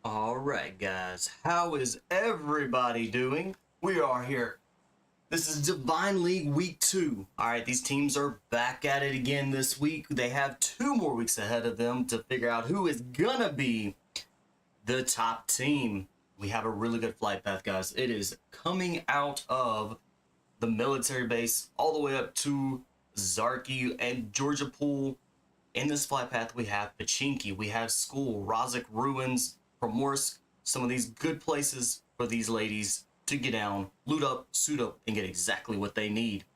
Alright guys, how is everybody doing? We are here. This is Divine League Week 2. Alright, these teams are back at it again this week. They have 2 more weeks ahead of them to figure out who is gonna be the top team. We have a really good flight path, guys. It is coming out of the military base all the way up to Zarki and Georgia Pool. In this flight path, we have Pachinki, we have School, Rozhik Ruins, Primorsk, some of these good places for these ladies to get down, loot up, suit up, and get exactly what they need.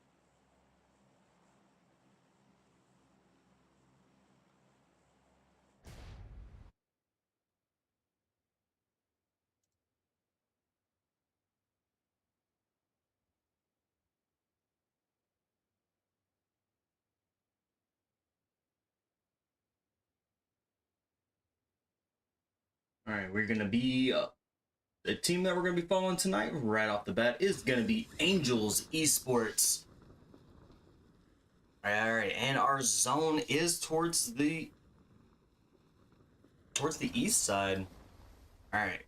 All right, we're going to be... the team that we're going to be following tonight, right off the bat, is going to be Angels Esports. Alright, and our zone is towards the east side. Alright.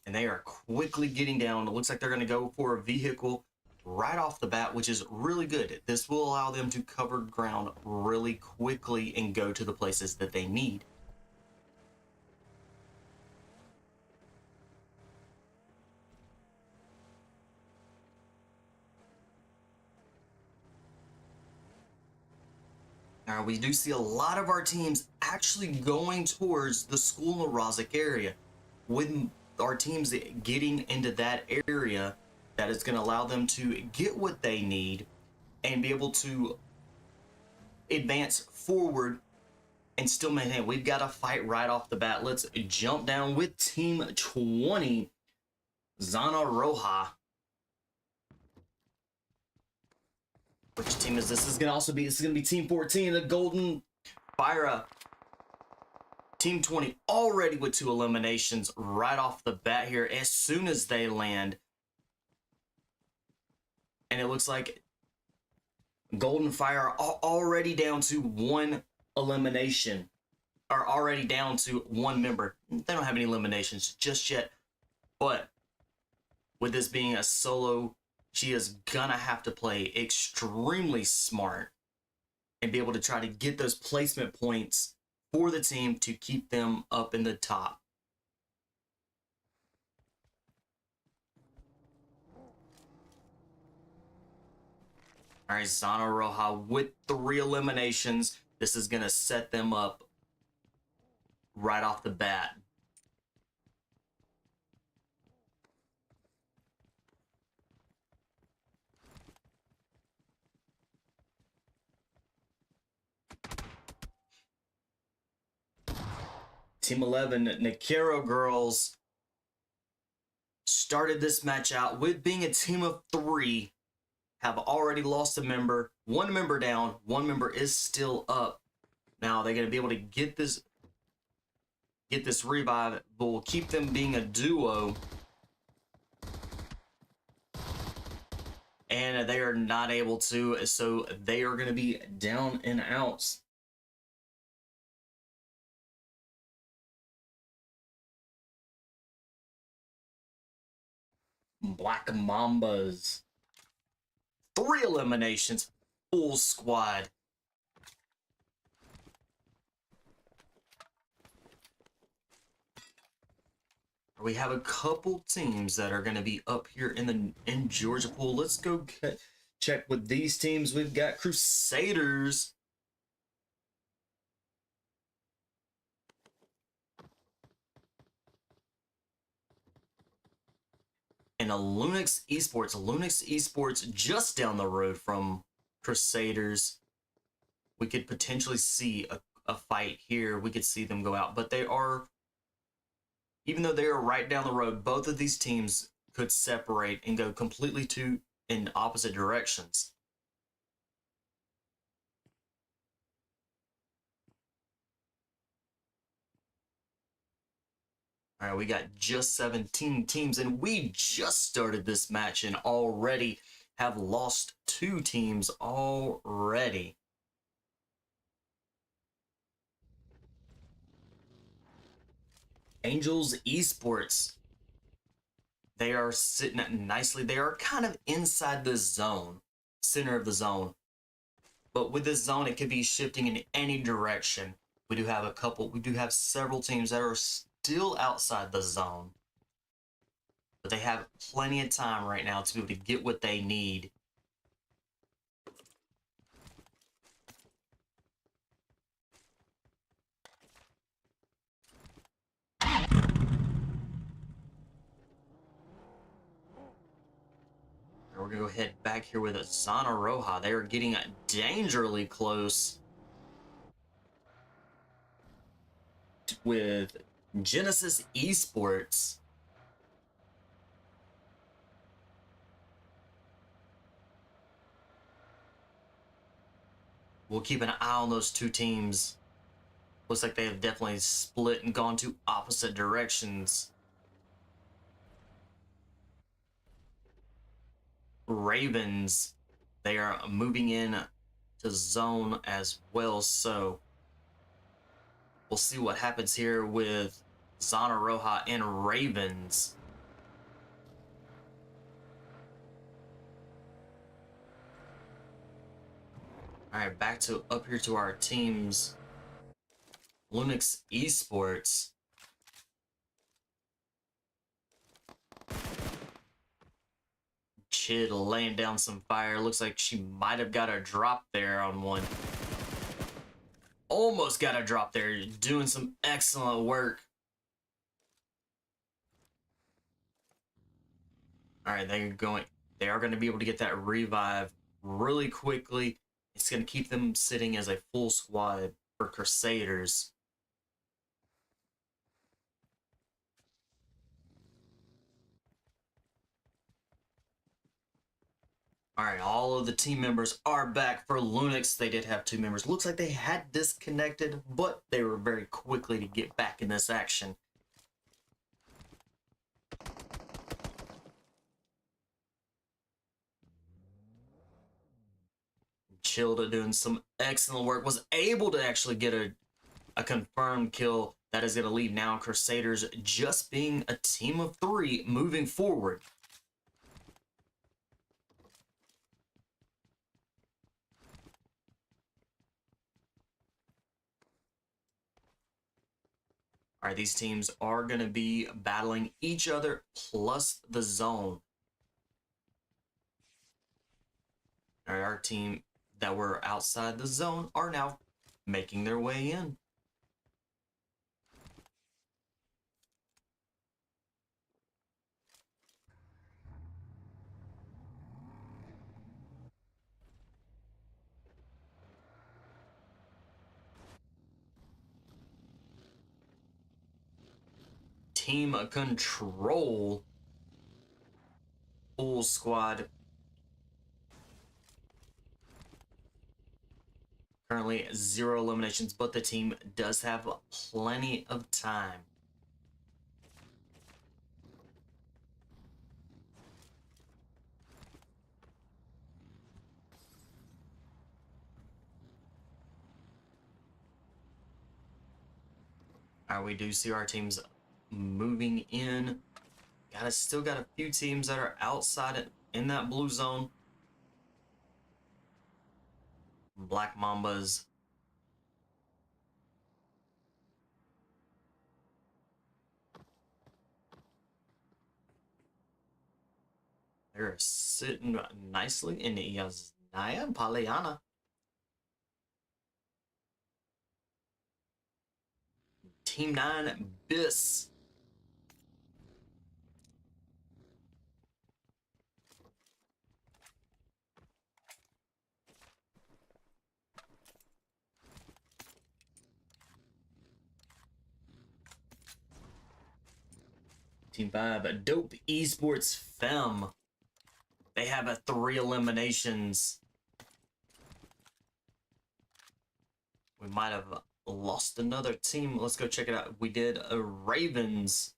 And they are quickly getting down. It looks like they're going to go for a vehicle right off the bat, which is really good. This will allow them to cover ground really quickly and go to the places that they need. Now, we do see a lot of our teams actually going towards the School in the Rozhik area. With our teams getting into that area, that is going to allow them to get what they need and be able to advance forward and still maintain. We've got to fight right off the bat. Let's jump down with Team 20, ZONA ROJA. Which team is this? This is gonna be Team 14, the Golden PHYRA. Team 20 already with 2 eliminations right off the bat here as soon as they land. And it looks like Golden PHYRA are already down to 1 elimination. Are already down to 1 member. They don't have any eliminations just yet. But with this being a solo, she is gonna have to play extremely smart and be able to try to get those placement points for the team to keep them up in the top. All right, ZONA ROJA with 3 eliminations. This is gonna set them up right off the bat. Team 11, NEKRO girls, started this match out with being a team of 3, have already lost a member, 1 member down, 1 member is still up. Now they're going to be able to get this revive, but will keep them being a duo. And they are not able to, so they are going to be down and out. Black Mambas. 3 eliminations. Full squad. We have a couple teams that are going to be up here in Georgia Pool. Let's go check with these teams. We've got Crusaders. And a LUNOX ESPORTS. LUNOX ESPORTS just down the road from Crusaders. We could potentially see a fight here. We could see them go out. But they are, even though they are right down the road, both of these teams could separate and go completely in opposite directions. All right, we got just 17 teams, and we just started this match and already have lost 2 teams already. Angels Esports. They are sitting nicely. They are kind of inside the zone, center of the zone. But with this zone, it could be shifting in any direction. We do have several teams that are still outside the zone. But they have plenty of time right now to be able to get what they need. We're going to go ahead back here with a ZONA ROJA. They are getting dangerously close with Genesis Esports. We'll keep an eye on those two teams. Looks like they have definitely split and gone to opposite directions. Ravens, they are moving in to zone as well, so we'll see what happens here with ZONA ROJA and Ravens. All right, back to up here to our teams. LUNOX Esports. Chid laying down some fire. Looks like she might have got a drop there on one. Almost got a drop there. Doing some excellent work. All right, they are going to be able to get that revive really quickly. It's going to keep them sitting as a full squad for Crusaders. All right, all of the team members are back for LUNOX. They did have 2 members. Looks like they had disconnected, but they were very quickly to get back in this action. Childa doing some excellent work. Was able to actually get a confirmed kill. That is going to leave now Crusaders just being a team of 3 moving forward. All right, these teams are going to be battling each other plus the zone. All right, our team that were outside the zone are now making their way in. Team control. Full squad. Currently 0 eliminations, but the team does have plenty of time. All right, we do see our teams moving in. Still got a few teams that are outside in that blue zone. Black Mambas. They're sitting nicely in Yasnaya and Paliana. Team 9, BIS. Team 5, Dope Esports Fem. They have a 3 eliminations. We might have lost another team. Let's go check it out. We did a Ravens.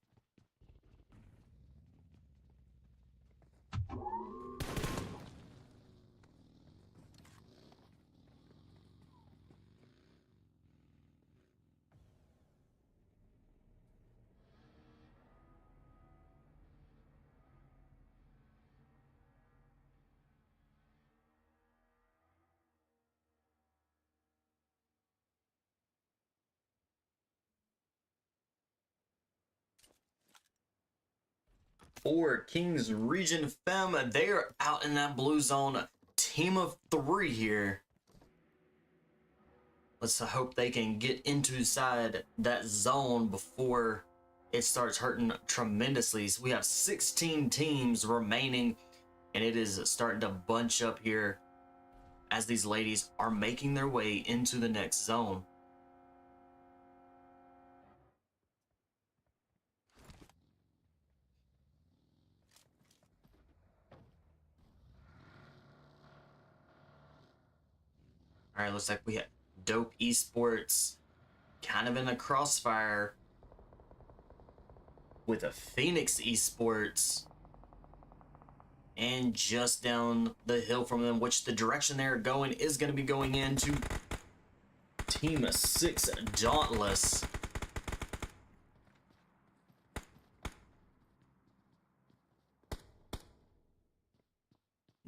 for Kings Region Fem. They are out in that blue zone. Team of 3 here. Let's hope they can get inside that zone before it starts hurting tremendously. So we have 16 teams remaining, and it is starting to bunch up here as these ladies are making their way into the next zone. All right, looks like we have Dope Esports kind of in a crossfire with a Phoenix Esports, and just down the hill from them, which the direction they're going is going to be going into Team 6 Dauntless.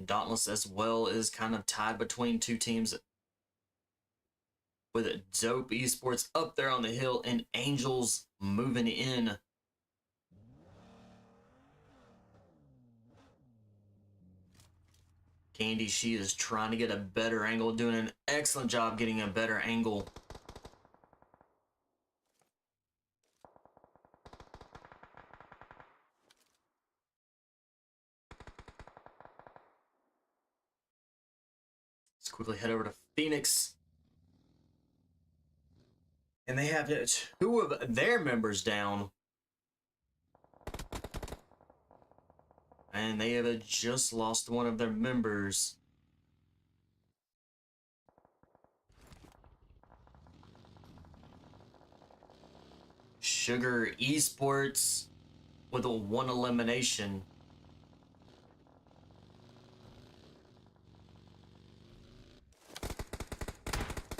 Dauntless as well is kind of tied between two teams, with Dope Esports up there on the hill and Angels moving in. Candy, she is trying to get a better angle, doing an excellent job getting a better angle. Let's quickly head over to Phoenix. And they have 2 of their members down. And they have just lost one of their members. Sugar Esports with a 1 elimination.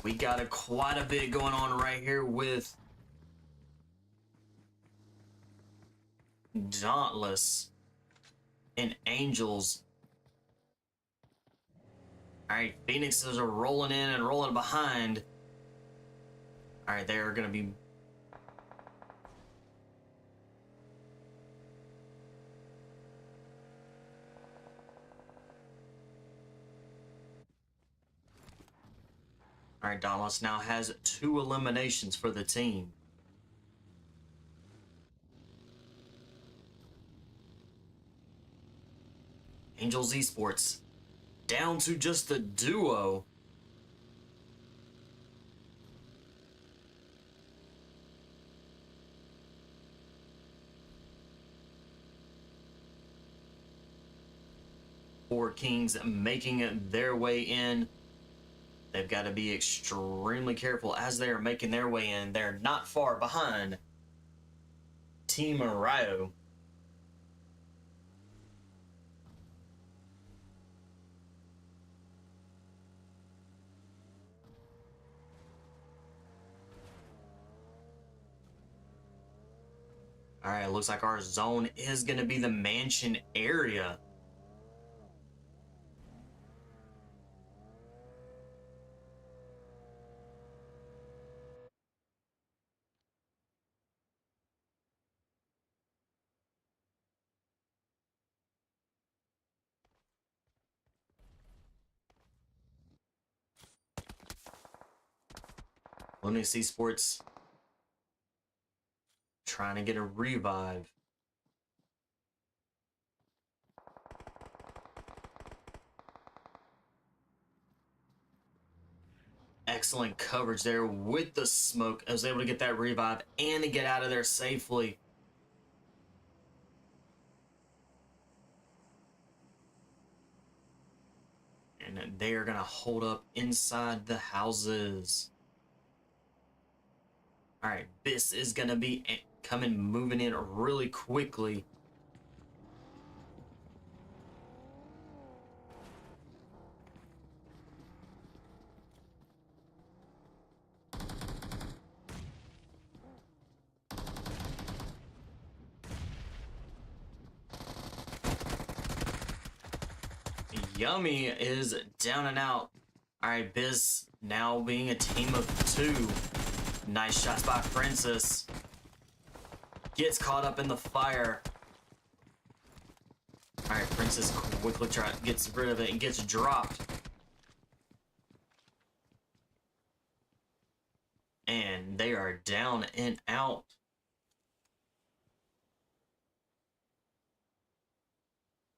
We got quite a bit going on right here with Dauntless and Angels. Alright, Phoenixes are rolling in and rolling behind. Alright, they are going to be... Alright, Dauntless now has 2 eliminations for the team. Angels Esports down to just the duo. Four Kings making their way in. They've got to be extremely careful as they are making their way in. They're not far behind Team RAYO. Alright, looks like our zone is going to be the mansion area. LUNOX Esports trying to get a revive. Excellent coverage there with the smoke. I was able to get that revive and to get out of there safely. And they are going to hold up inside the houses. Alright, this is going to be moving in really quickly. Yummy is down and out. Alright, Biz now being a team of 2. Nice shots by Princess. Gets caught up in the fire. Alright, Princess quickly gets rid of it and gets dropped. And they are down and out.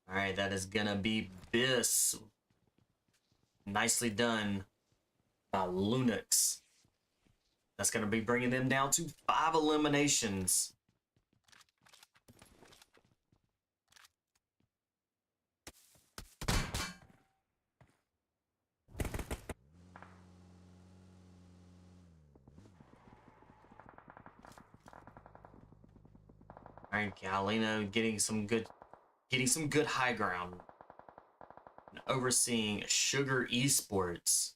Alright, that is gonna be Biss. Nicely done by LUNOX. That's gonna be bringing them down to 5 eliminations. Alright, Galino getting some good high ground. And overseeing Sugar Esports.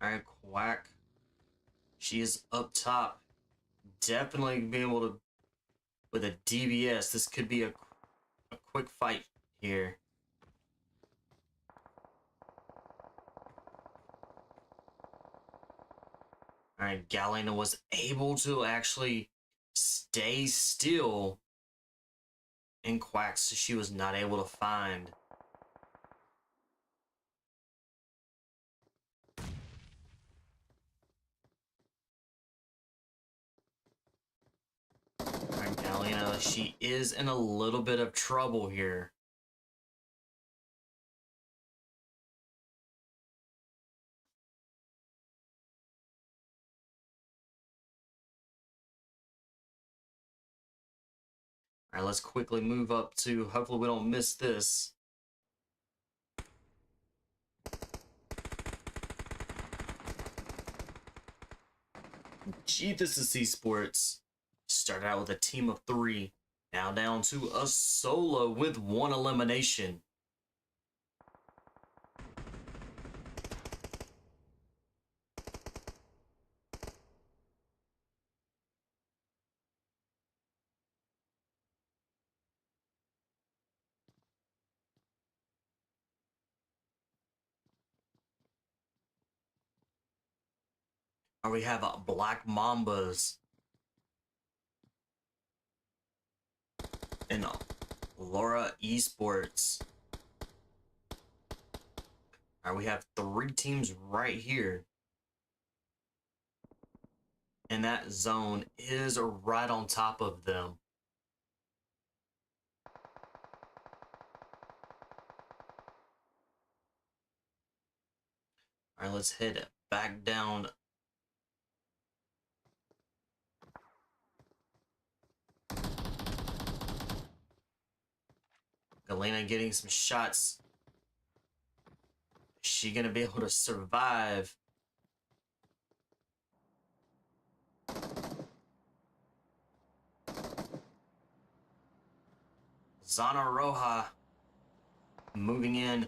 Alright, Quack. She is up top. Definitely being able to, with a DBS, this could be a quick fight here. Alright, Galena was able to actually stay still in Quack, so she was not able to find. Alright, Galena, she is in a little bit of trouble here. Alright, let's quickly move up to, hopefully we don't miss this. GTHESIS Esports started out with a team of 3, now down to a solo with 1 elimination. We have Black Mambas and LARA Esports. Alright, we have 3 teams right here. And that zone is right on top of them. Alright, let's head back down. Galena getting some shots. Is she gonna be able to survive? ZONA ROJA moving in.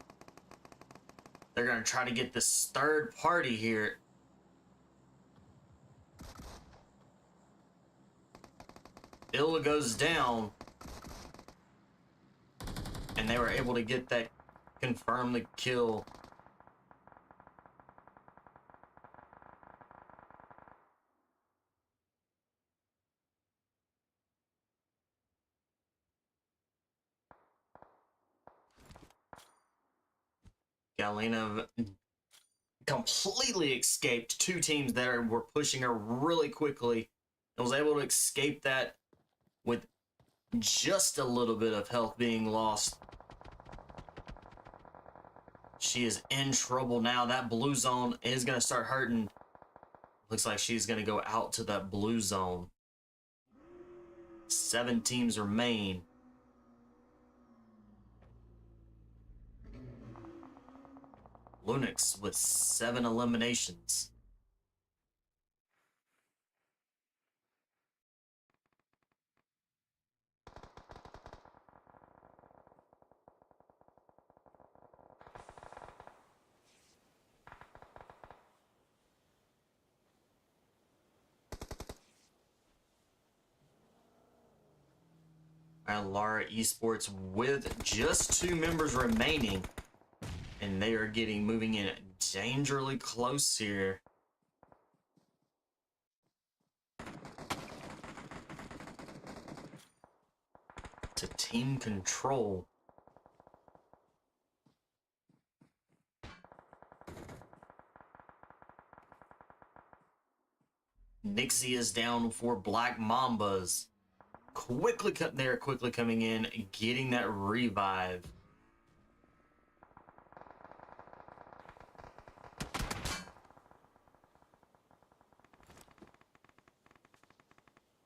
They're gonna try to get this 3rd party here. Illa goes down. And they were able to get that, confirm the kill. Galena completely escaped 2 teams that were pushing her really quickly and was able to escape that with just a little bit of health being lost. She is in trouble now. That blue zone is going to start hurting. Looks like she's going to go out to that blue zone. 7 teams remain. LUNOX with 7 eliminations. LARA Esports with just 2 members remaining, and they are moving in dangerously close here. To team control. IXIA is down for Black Mambas. They're quickly coming in, getting that revive.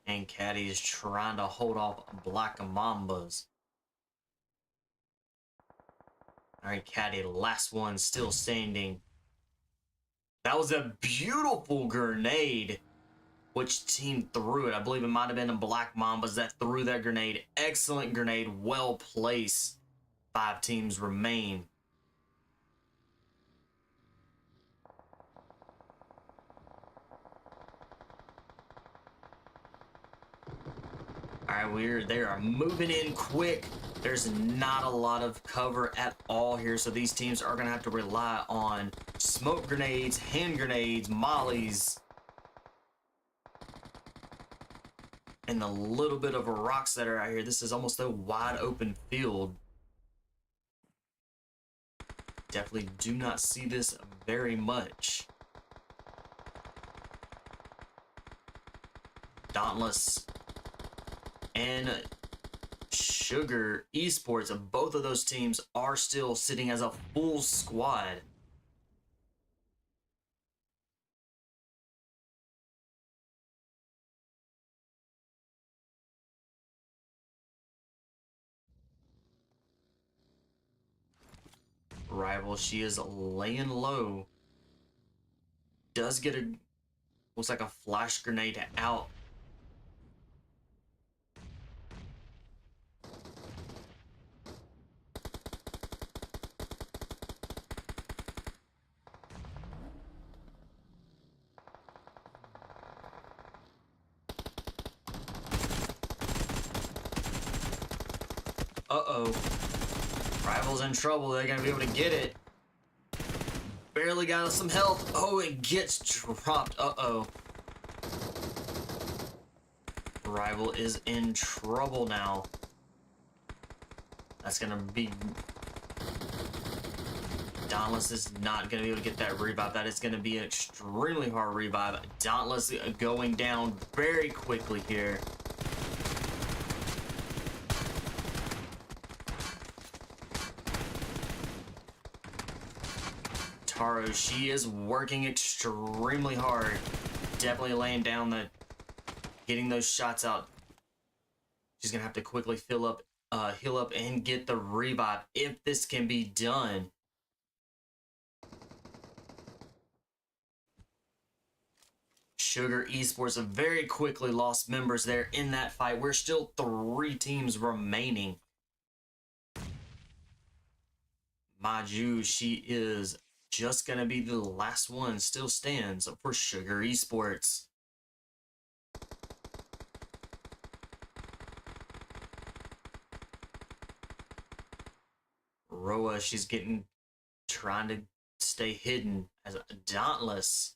And Caddy is trying to hold off Black Mambas. Alright, Caddy, last one still standing. That was a beautiful grenade. Which team threw it? I believe it might have been the Black Mambas that threw that grenade. Excellent grenade, well placed. 5 teams remain. Alright, they are moving in quick. There's not a lot of cover at all here, so these teams are going to have to rely on smoke grenades, hand grenades, mollies, and the little bit of rocks that are out here. This is almost a wide open field. Definitely do not see this very much. Dauntless and Sugar Esports, both of those teams are still sitting as a full squad. Rival, she is laying low. Does get looks like a flash grenade out. Uh-oh. Rival's in trouble. They're going to be able to get it. Barely got us some health. Oh, it gets dropped. Uh-oh. Rival is in trouble now. That's going to be... Dauntless is not going to be able to get that revive. That is going to be an extremely hard revive. Dauntless going down very quickly here. Taro, she is working extremely hard. Definitely laying down getting those shots out. She's gonna have to quickly heal up and get the revive if this can be done. Sugar Esports have very quickly lost members there in that fight. We're still 3 teams remaining. Maju, she is just gonna be the last one, still stands for Sugar Esports. Roa, she's trying to stay hidden as a Dauntless.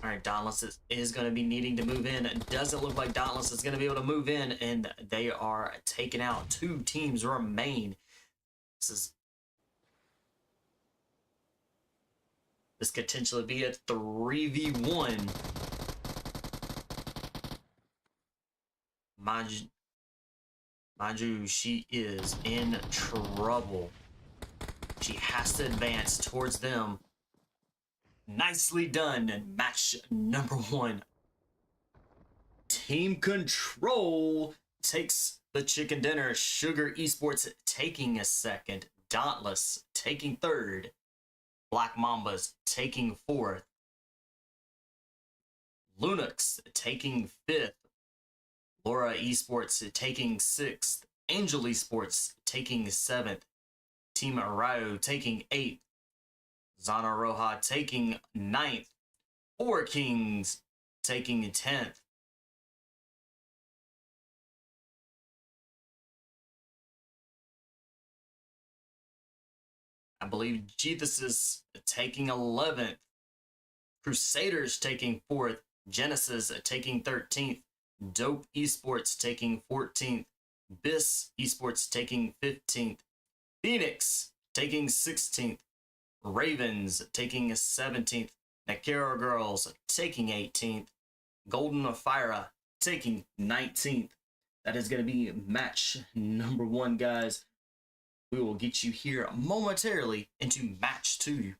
Alright, Dauntless is going to be needing to move in. It doesn't look like Dauntless is going to be able to move in, and they are taken out. 2 teams remain. This could potentially be a 3v1. Maju, she is in trouble. She has to advance towards them. Nicely done. Match number 1. Team Control takes the chicken dinner. Sugar Esports taking a 2nd. Dauntless taking 3rd. Black Mambas taking 4th. LUNOX taking 5th. LARA Esports taking 6th. Angel Esports taking 7th. Team RAYO taking 8th. ZONA ROJA taking 9th. 4 Kings taking 10th. I believe GTHESIS taking 11th. Crusaders taking 4th. Genesis taking 13th. Dope Esports taking 14th. BIS Esports taking 15th. Phoenix taking 16th. Ravens taking 17th. NEKRO Girls taking 18th. Golden PHYRA taking 19th. That is going to be match number 1, guys. We will get you here momentarily into match 2.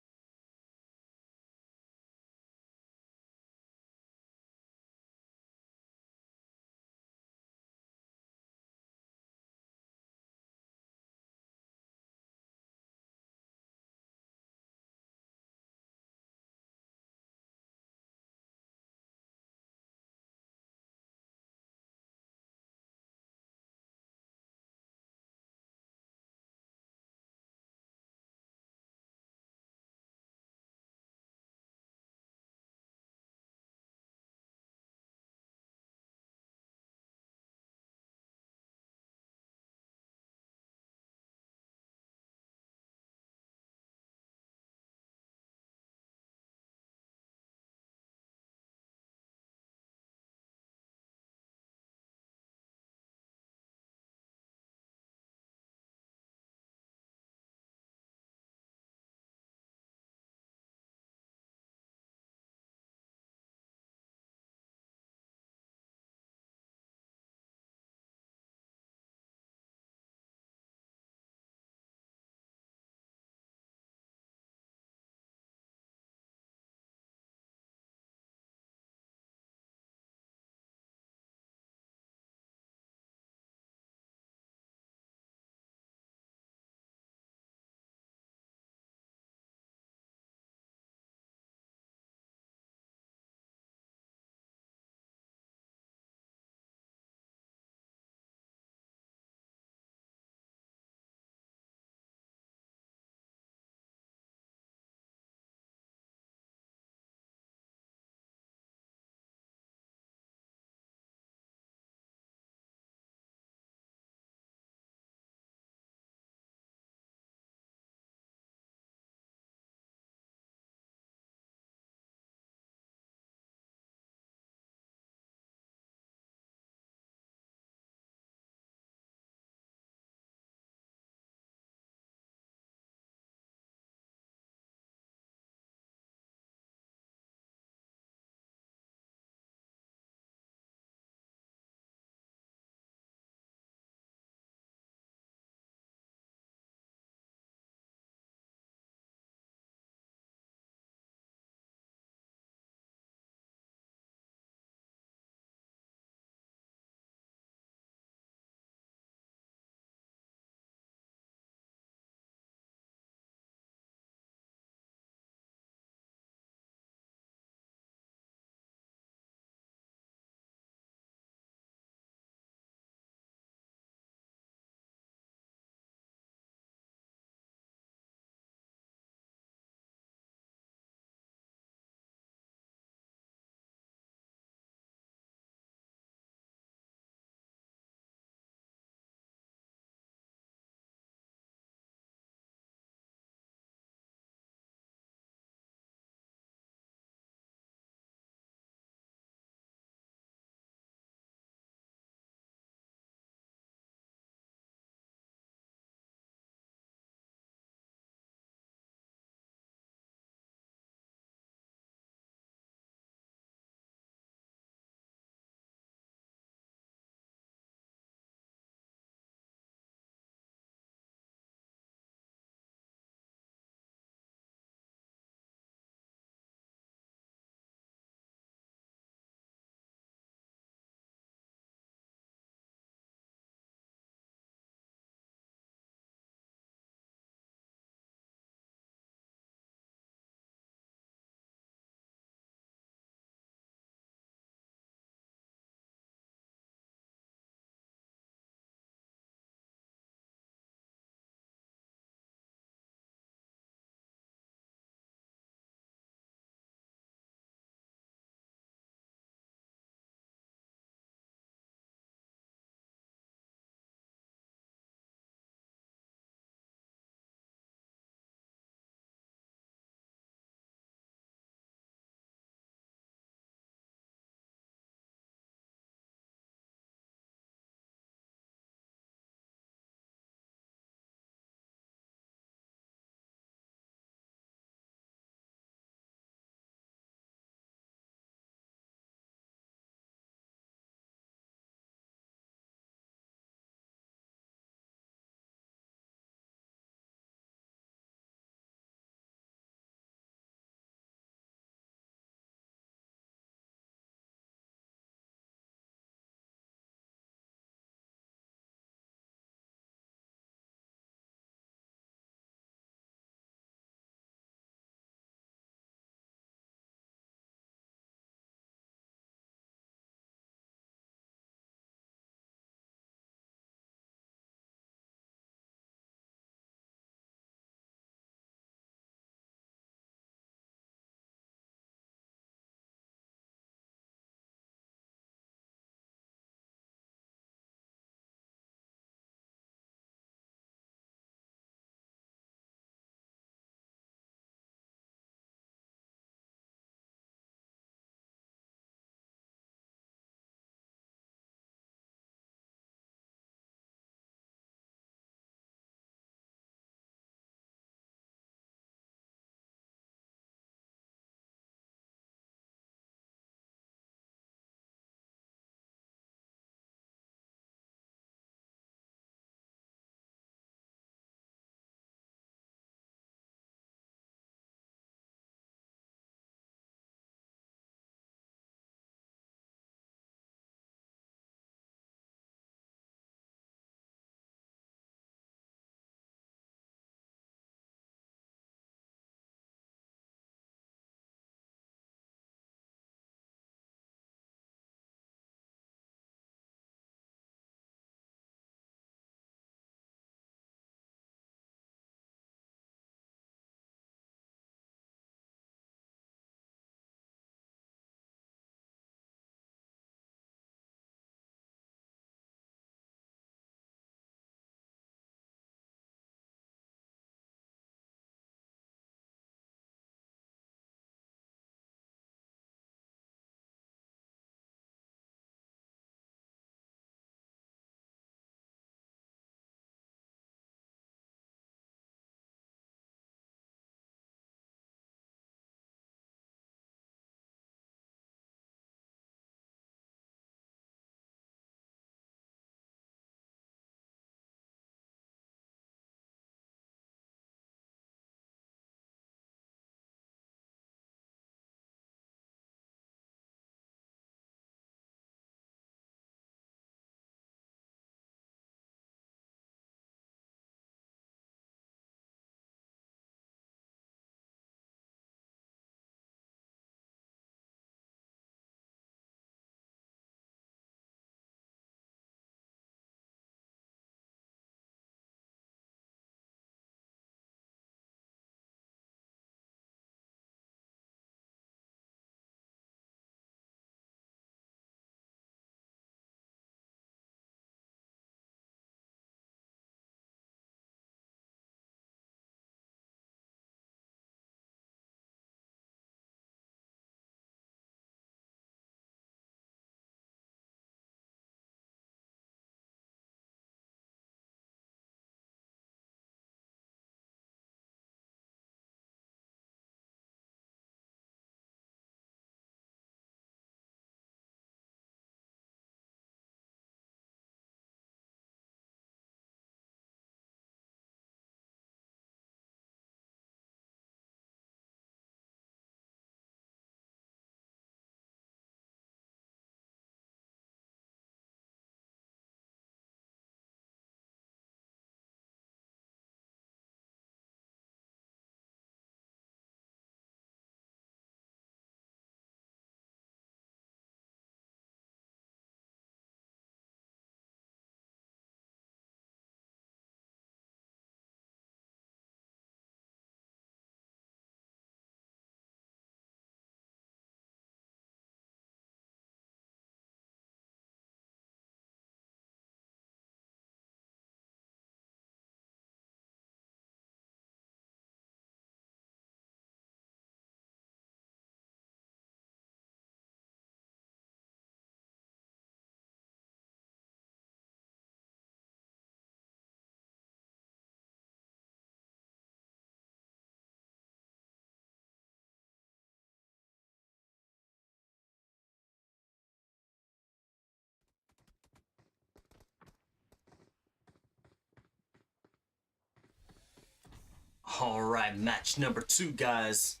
All right, match number 2, guys.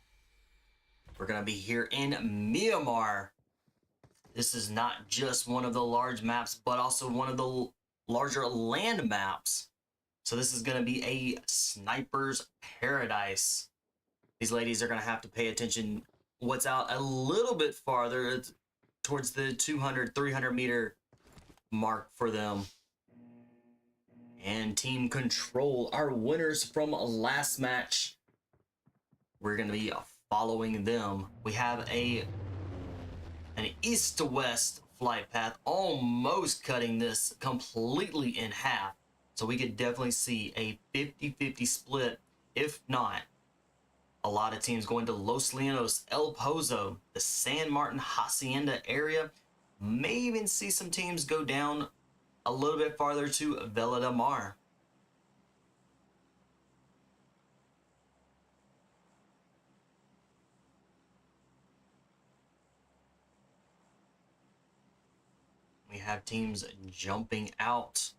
We're going to be here in Myanmar. This is not just one of the large maps, but also one of the larger land maps. So this is going to be a sniper's paradise. These ladies are going to have to pay attention what's out a little bit farther towards the 200, 300 meter mark for them. And Team Control, our winners from last match. We're going to be following them. We have an east to west flight path, almost cutting this completely in half. So we could definitely see a 50-50 split, if not a lot of teams going to Los Leonos, El Pozo, the San Martin Hacienda area. May even see some teams go down a little bit farther to Villa de Mar. We have teams jumping out.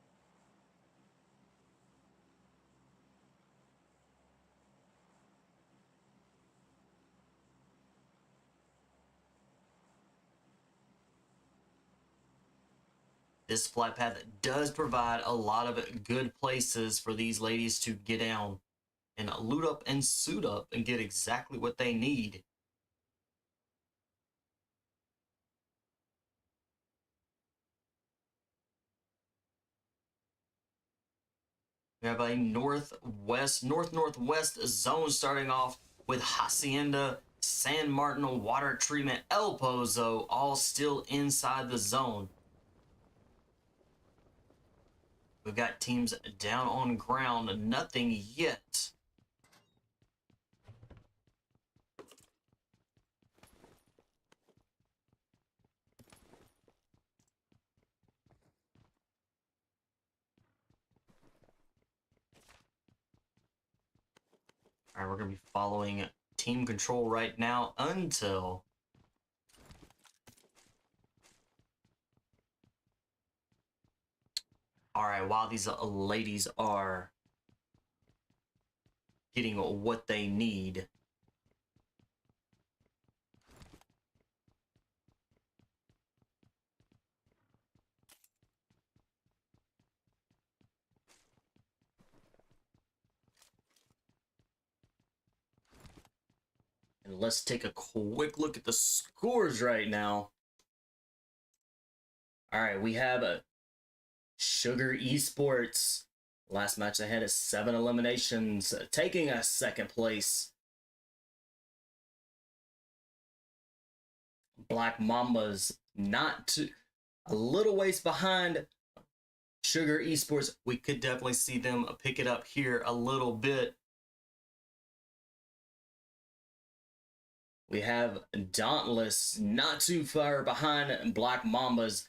This flight path does provide a lot of good places for these ladies to get down and loot up and suit up and get exactly what they need. We have a north-northwest zone starting off with Hacienda, San Martin, Water Treatment, El Pozo, all still inside the zone. We've got teams down on ground, nothing yet. All right, we're going to be following Team Control right now until while these ladies are getting what they need. And let's take a quick look at the scores right now. All right, we have a Sugar Esports. Last match they had is 7 eliminations, taking a second place. Black Mambas a little ways behind Sugar Esports. We could definitely see them pick it up here a little bit. We have Dauntless not too far behind Black Mambas.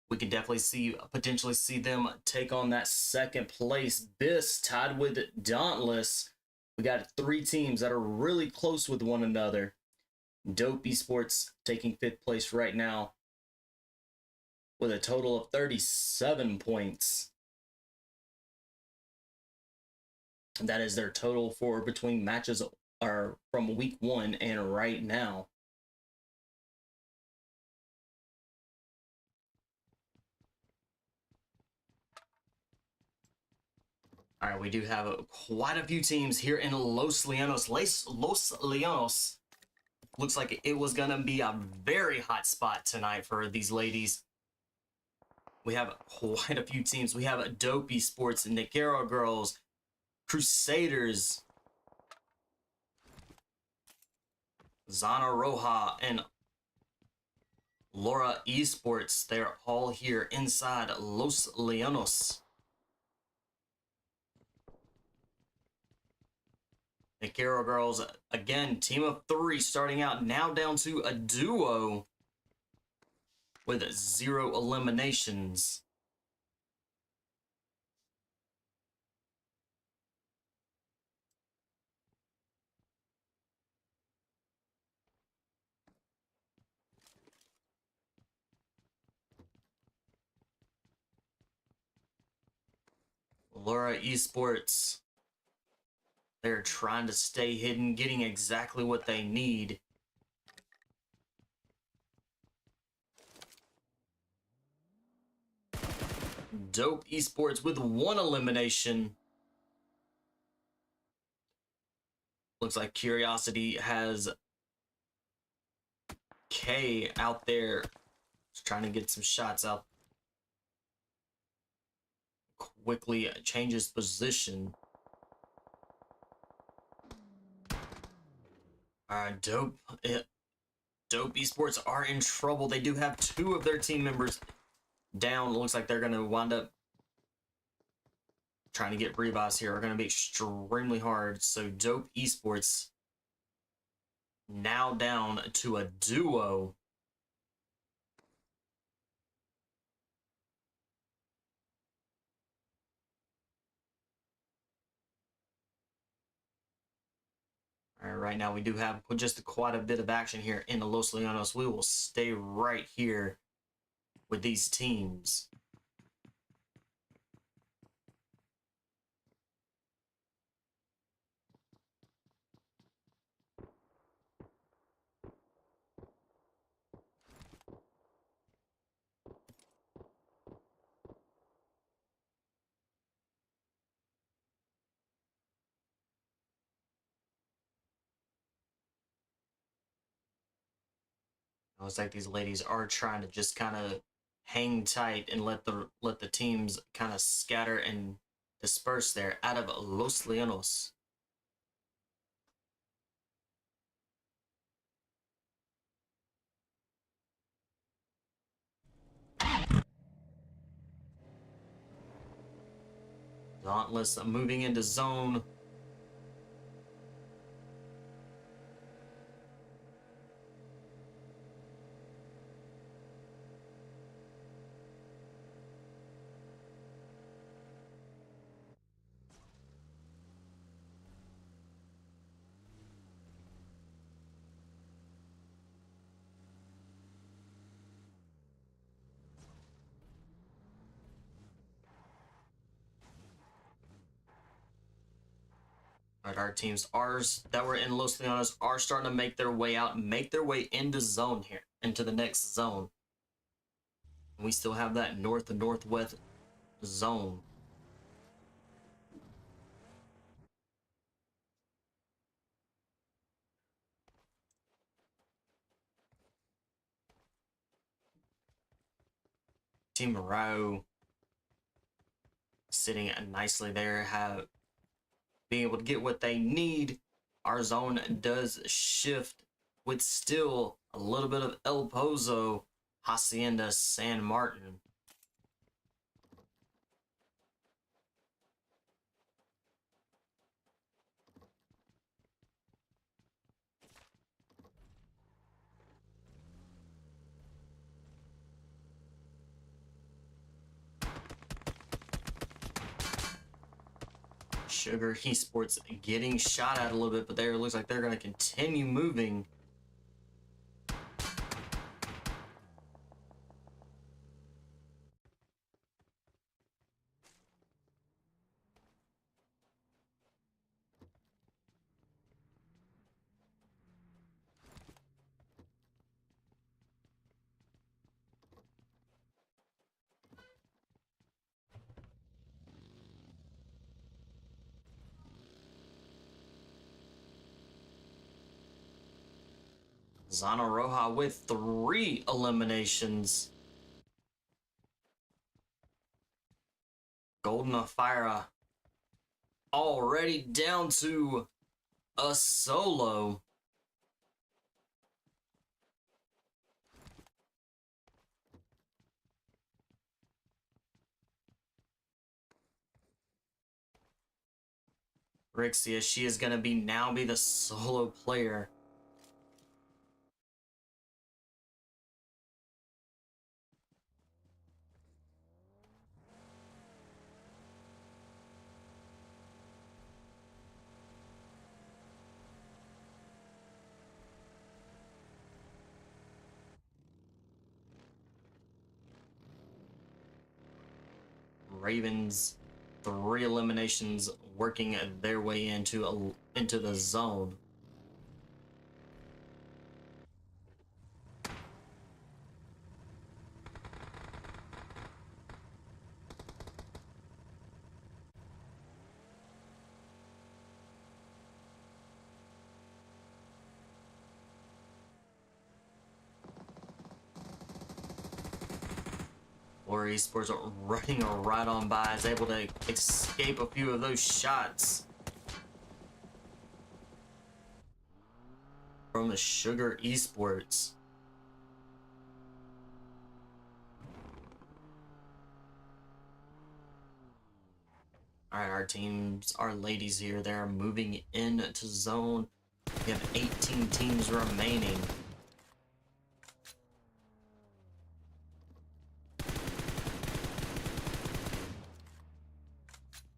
We could definitely potentially see them take on that second place. BIS tied with Dauntless. We got 3 teams that are really close with one another. Dope Esports taking 5th place right now with a total of 37 points. And that is their total for between matches are from week 1 and right now. All right, we do have quite a few teams here in Los Leonos. Los Leonos looks like it was going to be a very hot spot tonight for these ladies. We have quite a few teams. We have Dope Esports, NEKRO Girls, Crusaders, ZONA ROJA, and LARA Esports. They're all here inside Los Leonos. NEKRO Girls, again, team of 3 starting out, now down to a duo with 0 eliminations. LARA Esports, They're trying to stay hidden, getting exactly what they need. Dope Esports with 1 elimination. Looks like Curiosity has K out there. Just trying to get some shots out. Quickly changes position. Dope Esports are in trouble. They do have 2 of their team members down. Looks like they're going to wind up trying to get revives here. Are going to be extremely hard. So Dope Esports now down to a duo. All right, right now we do have just quite a bit of action here in the Los Leonos. We will stay right here with these teams. Looks like these ladies are trying to just kind of hang tight and let the teams kind of scatter and disperse there out of Los Leonos. Dauntless moving into zone. Right, our teams that were in Los Leonos are starting to make their way out, make their way into zone here, into the next zone. We still have that north and northwest zone. Team RAYO sitting nicely there, being able to get what they need. Our zone does shift with still a little bit of El Pozo, Hacienda, San Martin. Sugar Esports getting shot at a little bit, but there it looks like they're going to continue moving. Zona Roja with 3 eliminations. Golden PHYRA already down to a solo. IXIA, she is going to now be the solo player. Ravens, 3 eliminations, working their way into the zone. LARA Esports are running right on by, is able to escape a few of those shots from the Sugar Esports. Alright, our teams, our ladies here, they're moving into zone. We have 18 teams remaining.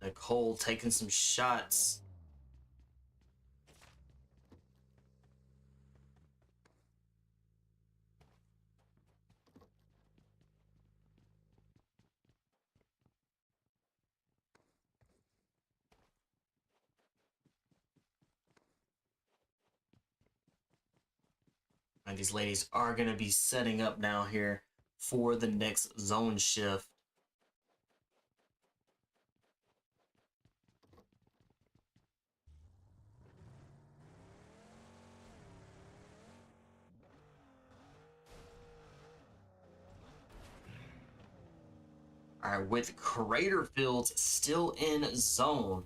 Nicole taking some shots. And these ladies are going to be setting up now here for the next zone shift. Alright, with Crater Fields still in zone,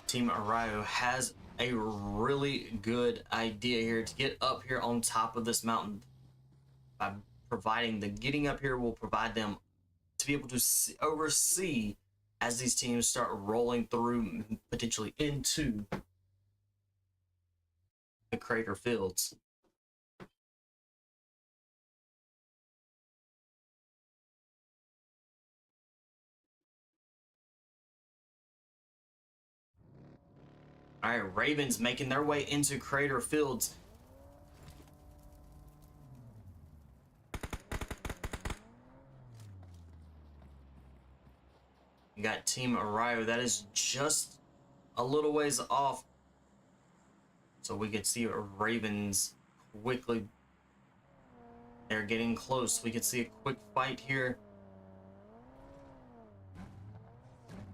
Team RAYO has a really good idea here to get up here on top of this mountain. By providing the getting up here will provide them to be able to oversee as these teams start rolling through, potentially into the Crater Fields. All right, Ravens making their way into Crater Fields. You got Team RAYO that is just a little ways off. So we can see Ravens quickly. They're getting close. We can see a quick fight here.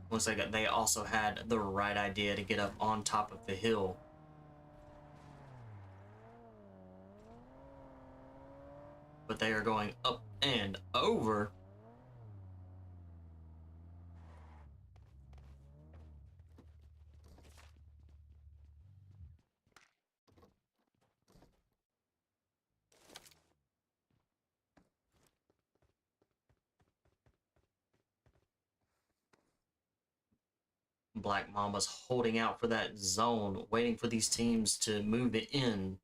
Looks like they also had the right idea to get up on top of the hill. But they are going up and over. Black Mamba's holding out for that zone, waiting for these teams to move it in.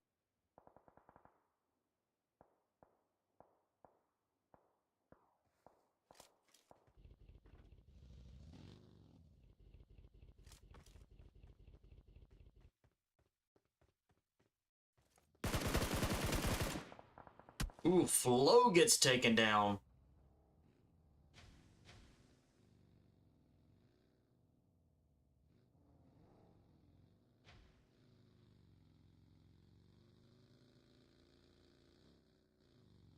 Ooh, Flo gets taken down.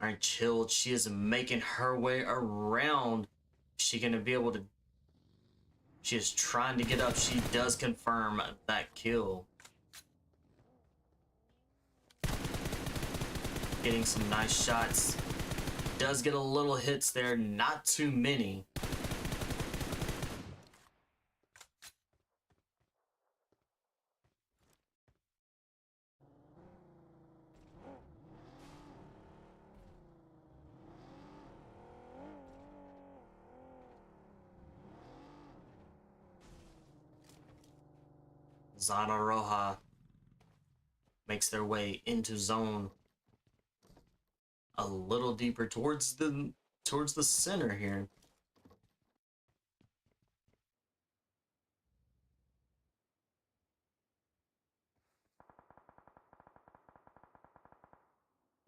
All right, Chilled. She is making her way around. She gonna be able to... She is trying to get up. She does confirm that kill. Getting some nice shots. Does get a little hits there, not too many. ZONA ROJA makes their way into zone a little deeper towards the center here.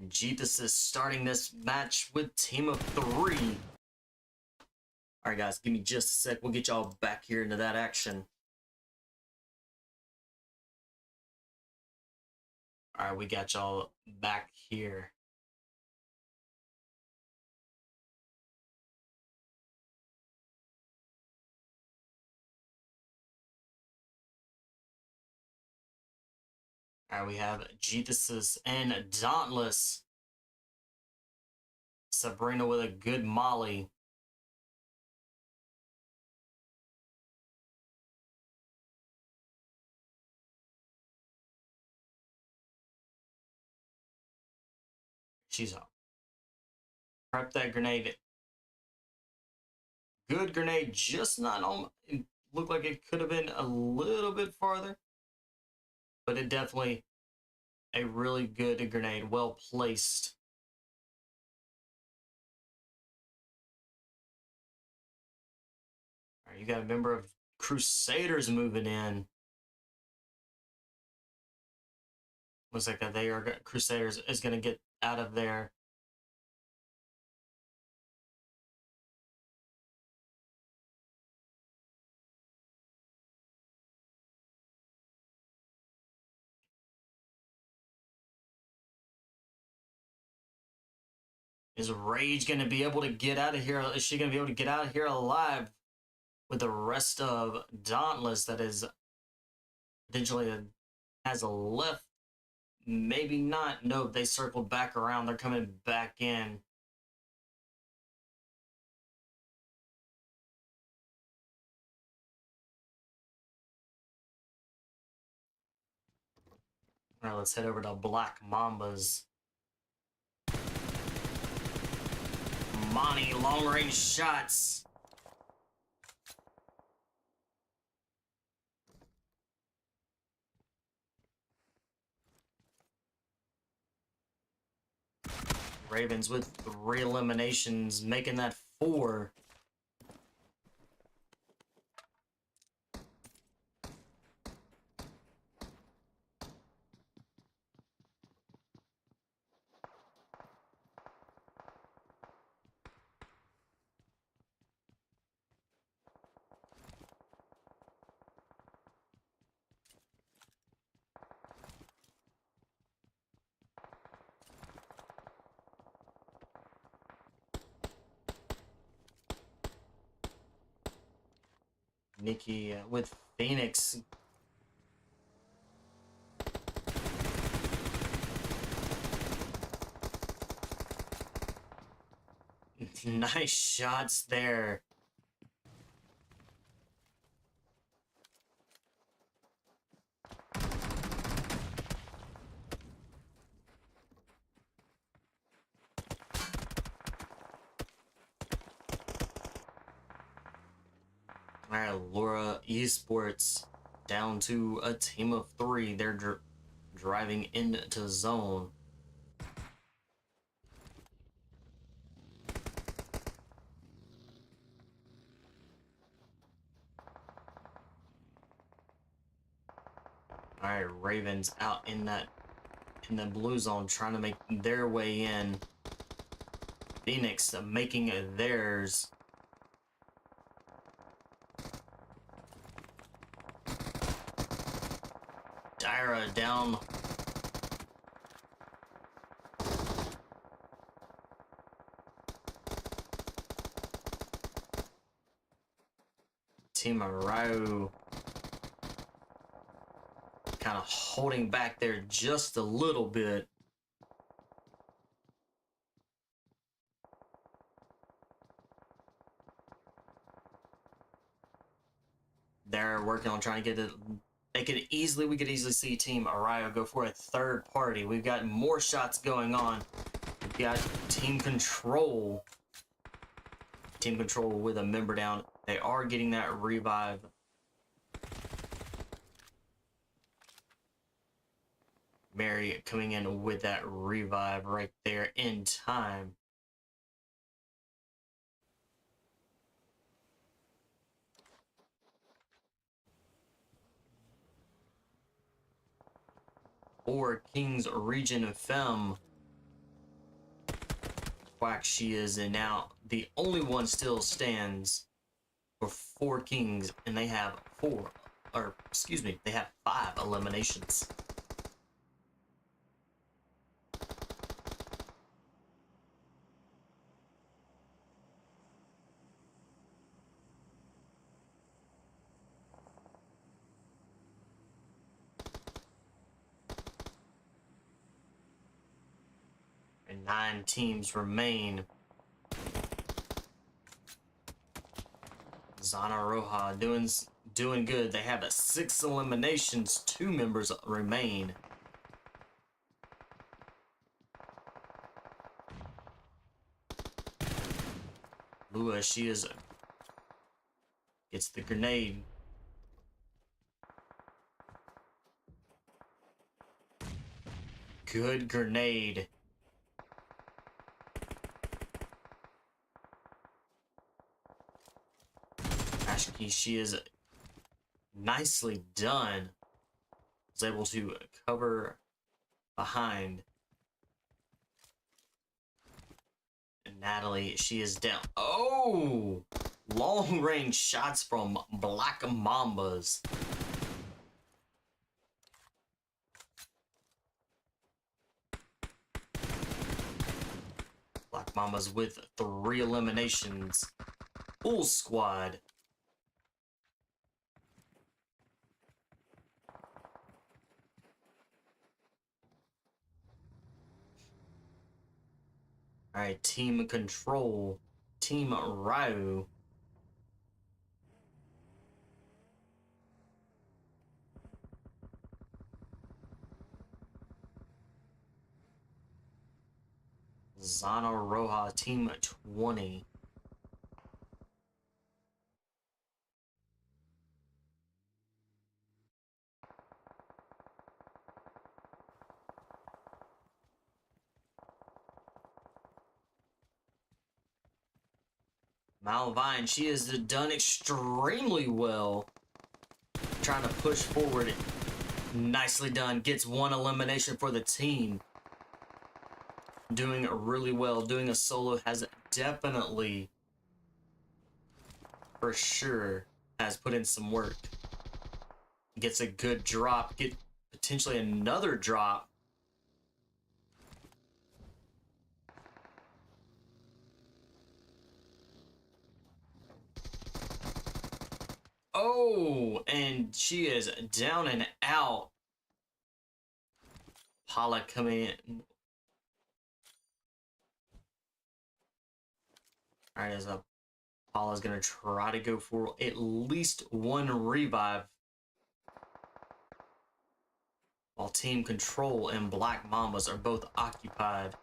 GTHESIS starting this match with team of 3. All right, guys, give me just a sec. We'll get y'all back here into that action. All right, we got y'all back here. All right, we have GTHESIS and DAUNTLESS. Sabrina with a good molly. She's up. Prep that grenade. Good grenade, just not on. It looked like it could have been a little bit farther, but it definitely a really good grenade, well placed. All right, you got a member of Crusaders moving in. Looks like they are Crusaders is going to get out of there. Is Rage going to be able to get out of here? Is she going to be able to get out of here alive with the rest of Dauntless that is potentially has a left? Maybe not. No, they circled back around. They're coming back in. All right, let's head over to Black Mambas. Monty, long-range shots. Ravens with 3 eliminations, making that 4. Nikki with Phoenix. Nice shots there. Alright, LARA ESPORTS down to a team of 3. They're driving into zone. Alright, Ravens out in the blue zone trying to make their way in. Phoenix making theirs. Tyra down. Team of RAYO kind of holding back there just a little bit. They're working on trying to get it. We could easily see Team RAYO go for a third party. We've got more shots going on. We've got Team Control. Team Control with a member down. They are getting that revive. Mary coming in with that revive right there in time. Or King's Region Femme. Quack she is, and now the only one still stands. 4 kings, and they have 4, or excuse me, they have 5 eliminations. And 9 teams remain. ZONA ROJA doing good. They have 6 eliminations. 2 members remain. Lua, she gets the grenade. Good grenade. Ashki, she is nicely done. Was able to cover behind. And Natalie, she is down. Oh! Long range shots from Black Mambas. Black Mambas with 3 eliminations. Full squad. Alright, team control. Team RAYO. ZONA ROJA, team 20. Malvine, she has done extremely well. Trying to push forward. Nicely done. Gets 1 elimination for the team. Doing really well. Doing a solo has definitely, for sure, has put in some work. Gets a good drop. Get potentially another drop. Oh, and she is down and out. Paula coming in. Alright, as Paula's gonna try to go for at least 1 revive. While team control and Black Mambas are both occupied.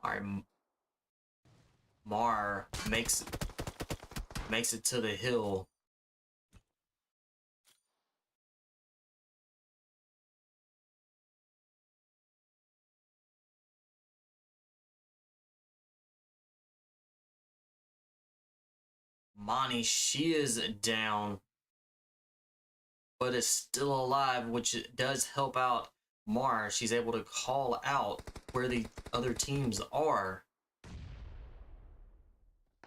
Alright, Mar makes it to the hill. Monty, she is down, but is still alive, which does help out Mar. She's able to call out where the other teams are.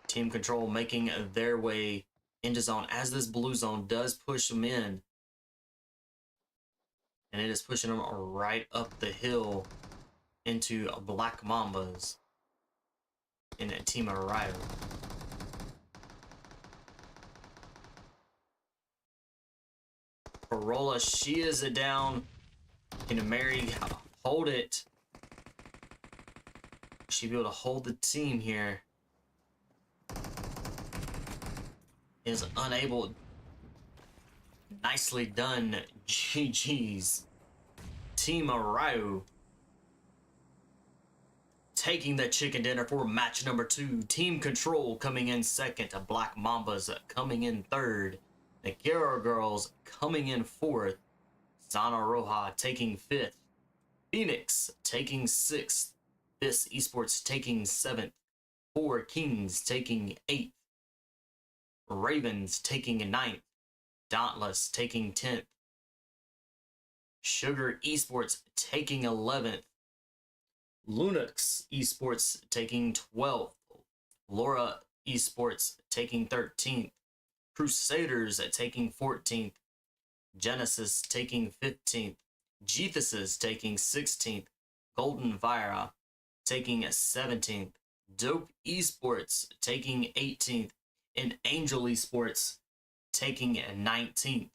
Team control making their way into zone as this blue zone does push them in. And it is pushing them right up the hill into Black Mambas in a team of RAYO. Corolla, she is down. Can Mary hold it? She'll be able to hold the team here. Is unable. Nicely done. GG's. Team RAYO taking the chicken dinner for match number 2. Team control coming in second. Black Mambas coming in third. The NEKRO girls coming in 4th. ZONA ROJA taking 5th. Phoenix taking 6th. This Esports taking 7th. 4 Kings taking 8th. Ravens taking 9th. Dauntless taking 10th. Sugar Esports taking 11th. LUNOX Esports taking 12th. LARA ESPORTS taking 13th, CRUSADERS taking 14th, Genesis taking 15th, GTHESIS taking 16th, Golden PHYRA taking 17th, Dope Esports taking 18th, and Angel Esports taking 19th.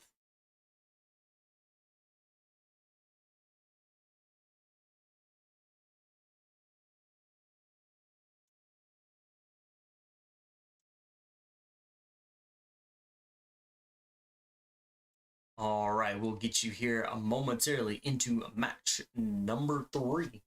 All right, we'll get you here momentarily into match number 3.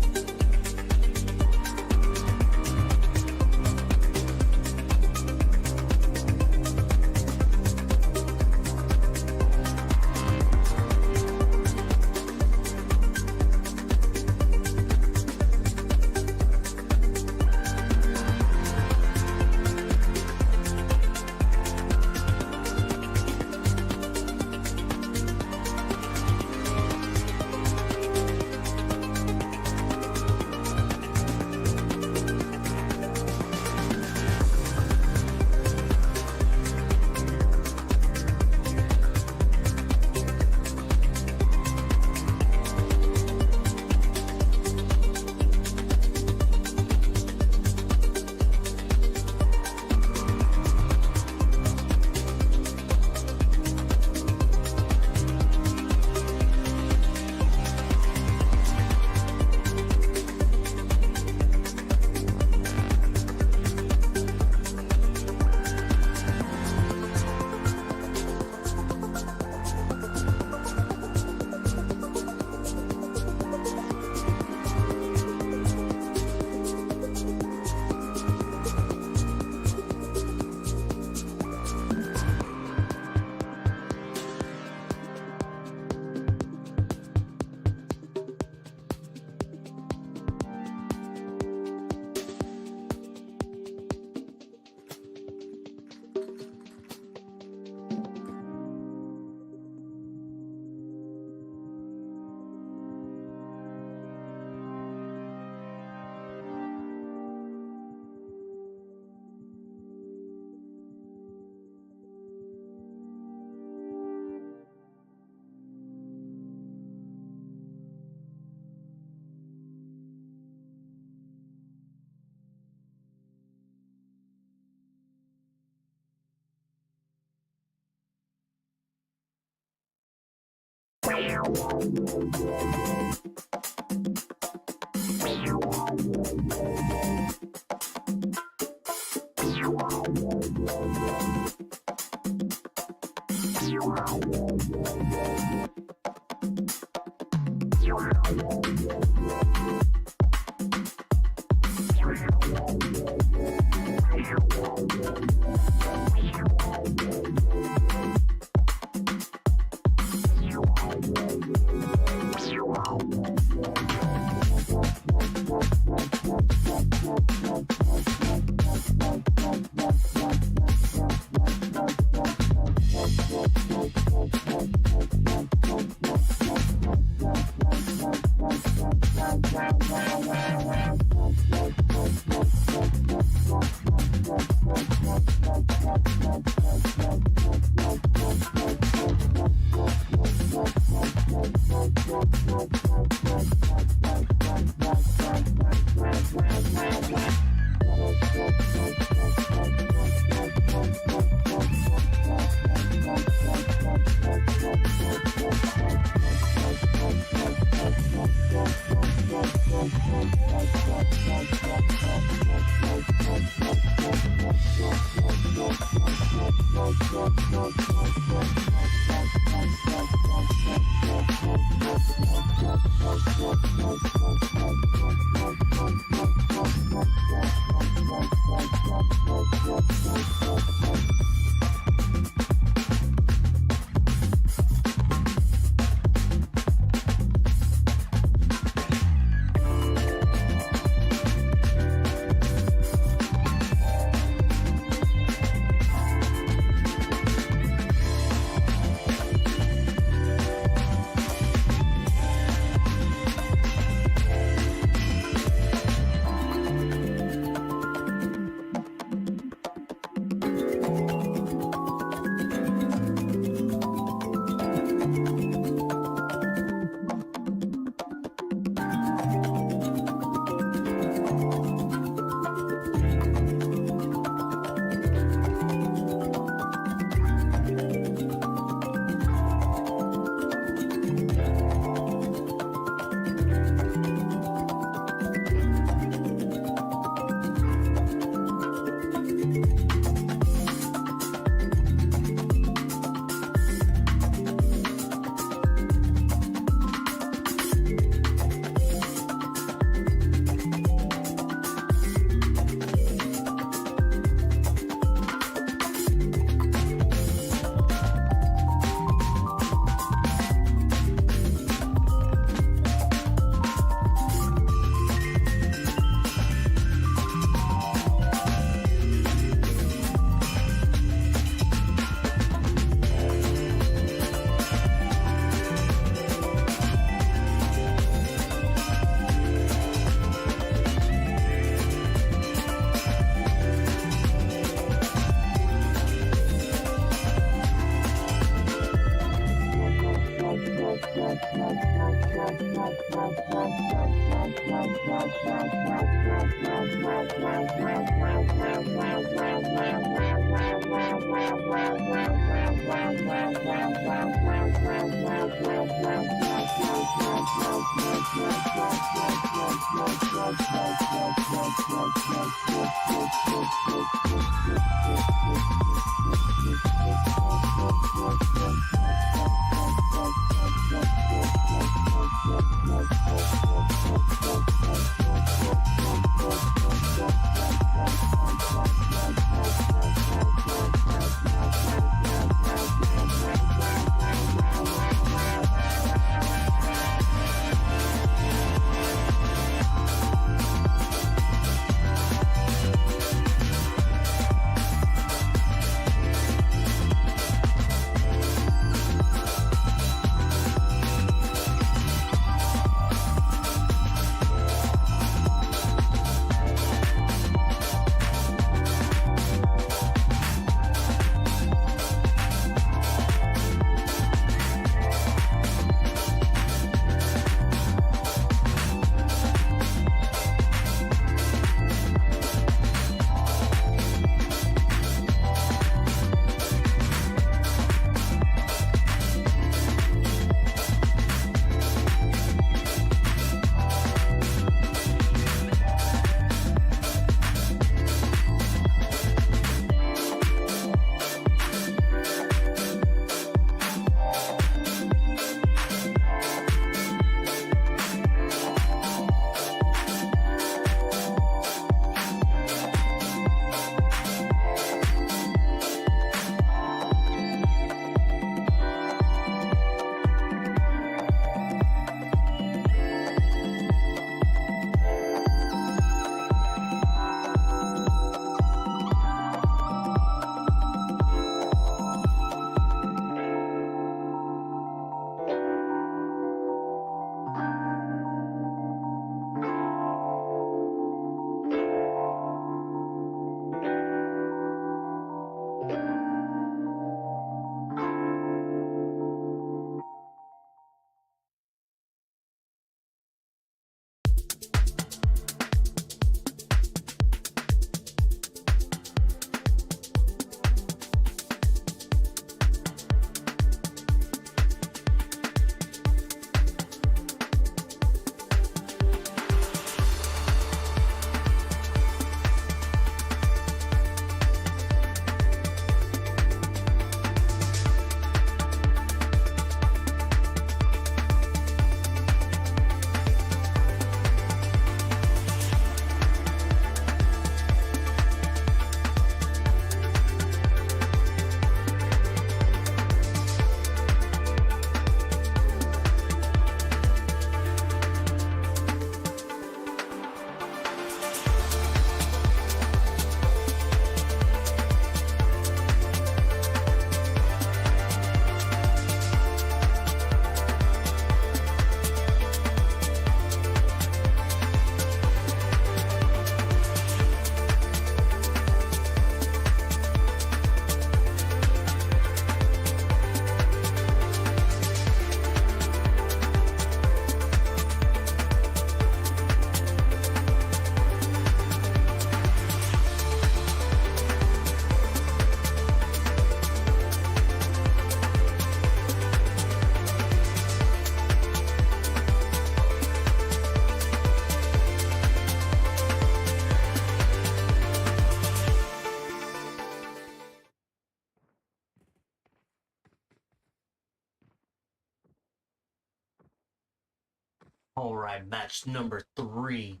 All right, match number 3.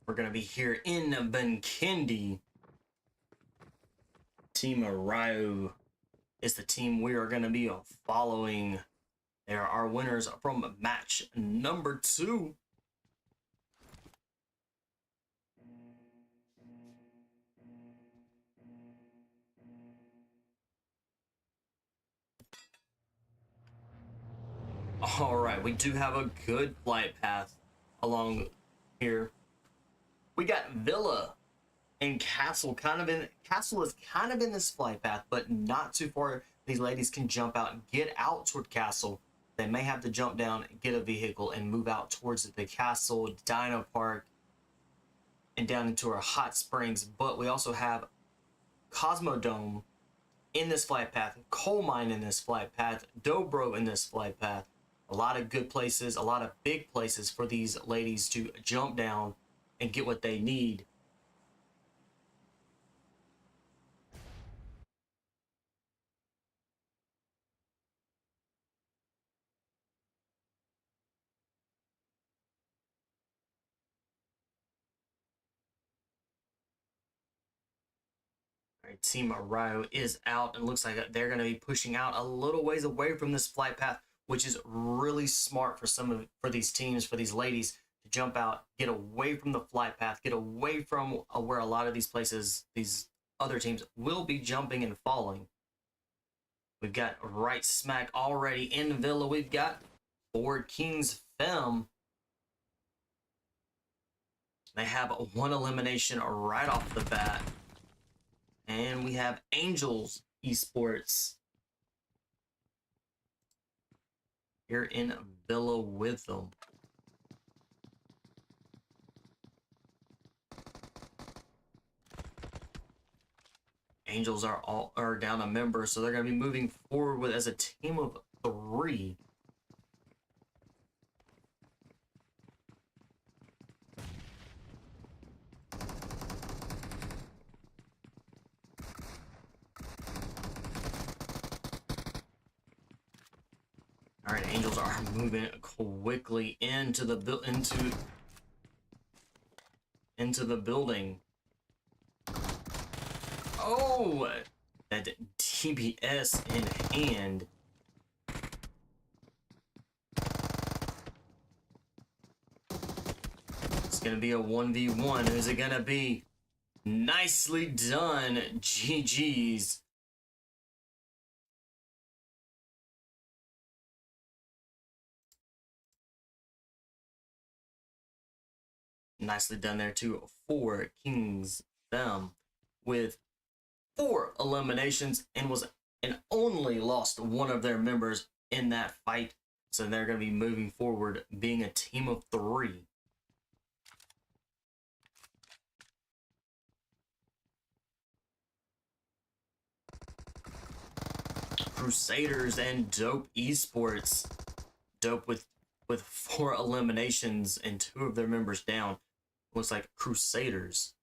We're going to be here in Benkindi. Team RAYO is the team we are going to be following. They are our winners from match number 2. All right, we do have a good flight path along here. We got Villa and Castle Castle is kind of in this flight path, but not too far. These ladies can jump out and get out toward Castle. They may have to jump down, get a vehicle, and move out towards the Castle Dino Park and down into our hot springs. But we also have Cosmodome in this flight path, Coal Mine in this flight path, Dobro in this flight path. A lot of good places, a lot of big places for these ladies to jump down and get what they need. All right, Team RAYO is out and looks like they're going to be pushing out a little ways away from this flight path, which is really smart for these teams, for these ladies to jump out, get away from the flight path, get away from where a lot of these places, these other teams will be jumping and falling. We've got right smack already in Villa. We've got Ford Kings Fem. They have one elimination right off the bat. And we have Angels Esports here in Villa with them. Angels are down a member, so they're going to be moving forward as a team of 3. All right, Angels are moving quickly into the building. Oh, that TBS in hand. It's gonna be a 1v1. Who's it gonna be? Nicely done, GG's. Nicely done there too for Kings Them with 4 eliminations and only lost one of their members in that fight. So they're going to be moving forward being a team of 3. Crusaders and Dope Esports. Dope with 4 eliminations and 2 of their members down. Looks like Crusaders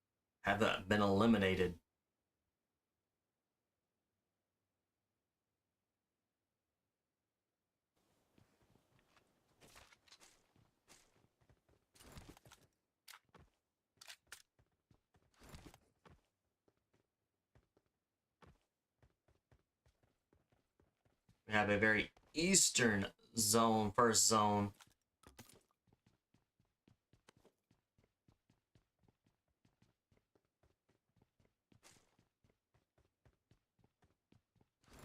have been eliminated. We have a very eastern zone, first zone.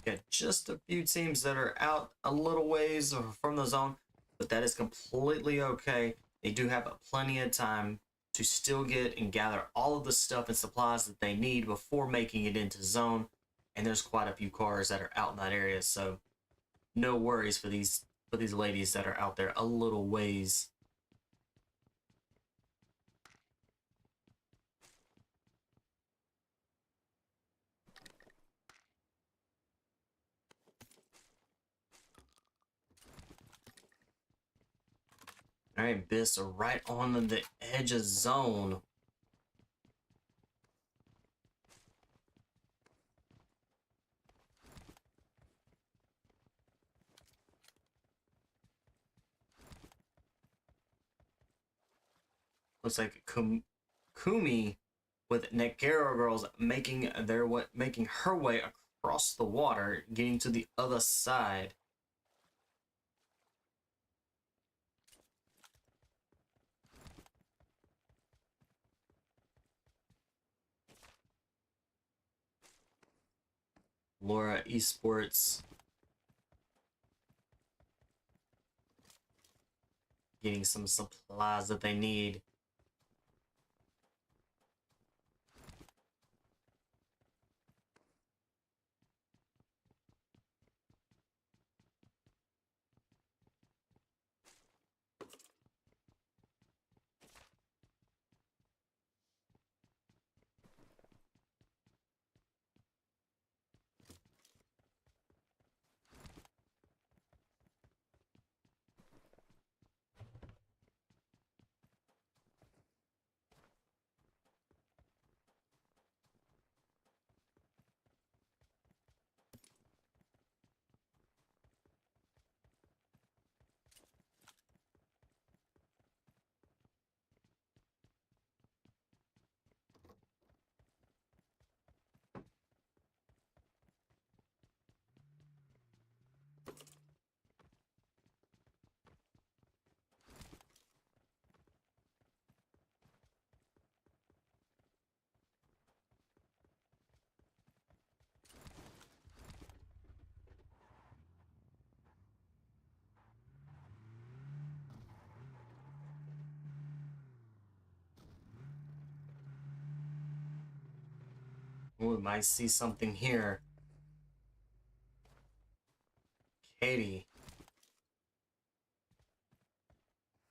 Got just a few teams that are out a little ways from the zone, but that is completely okay. They do have plenty of time to still get and gather all of the stuff and supplies that they need before making it into zone. And there's quite a few cars that are out in that area, so no worries for these ladies that are out there a little ways. All right, Biss are right on the edge of zone. Looks like Kumi with NEKRO girls making her way across the water, getting to the other side. LARA Esports getting some supplies that they need. We might see something here. Katie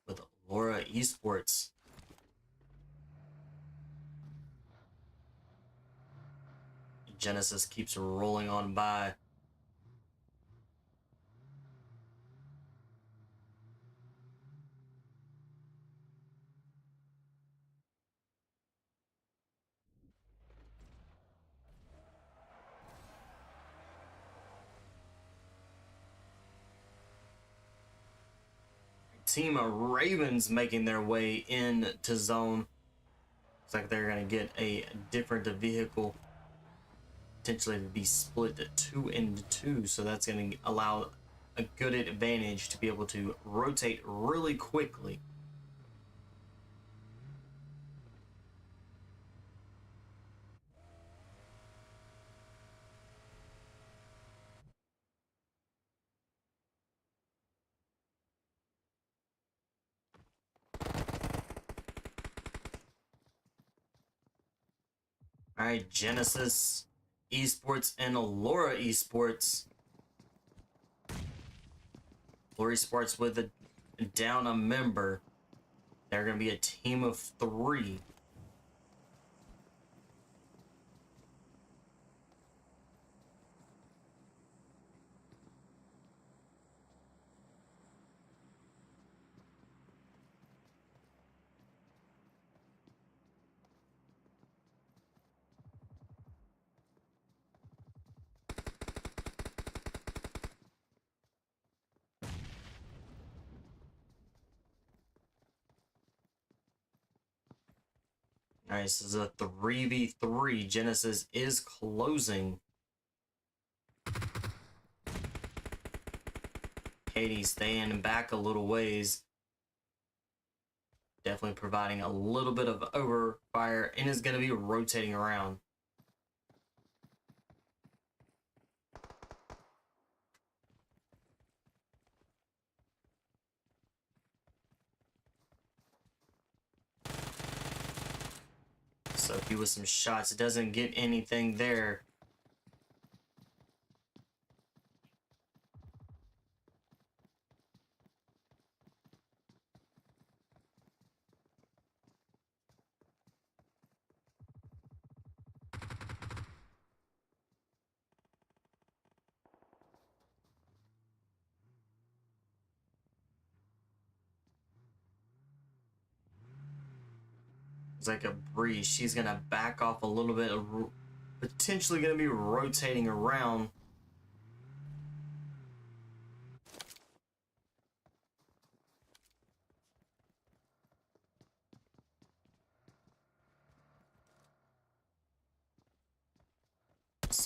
with LARA Esports. Genesis keeps rolling on by. Team of Ravens making their way into zone. Looks like they're going to get a different vehicle, potentially to be split 2 into 2, so that's going to allow a good advantage to be able to rotate really quickly. All right, Genesis Esports and LARA Esports. LARA Esports with a member. They're going to be a team of 3. All right, this is a 3v3. Genesis is closing. Katie staying back a little ways. Definitely providing a little bit of overfire and is going to be rotating around. So if he with some shots, it doesn't get anything there. It's like a breeze. She's going to back off a little bit, potentially going to be rotating around.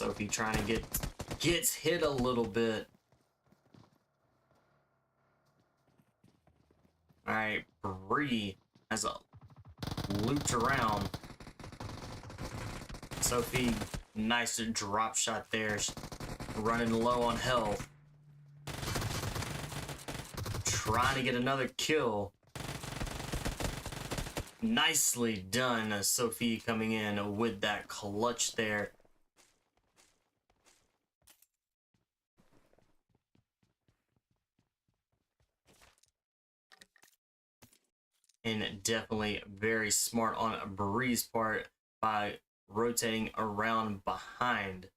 Sophie trying to gets hit a little bit. Alright, Bree has a looped around. Sophie, nice drop shot there. She's running low on health. Trying to get another kill. Nicely done, Sophie coming in with that clutch there. And definitely very smart on Bree's part by rotating around behind.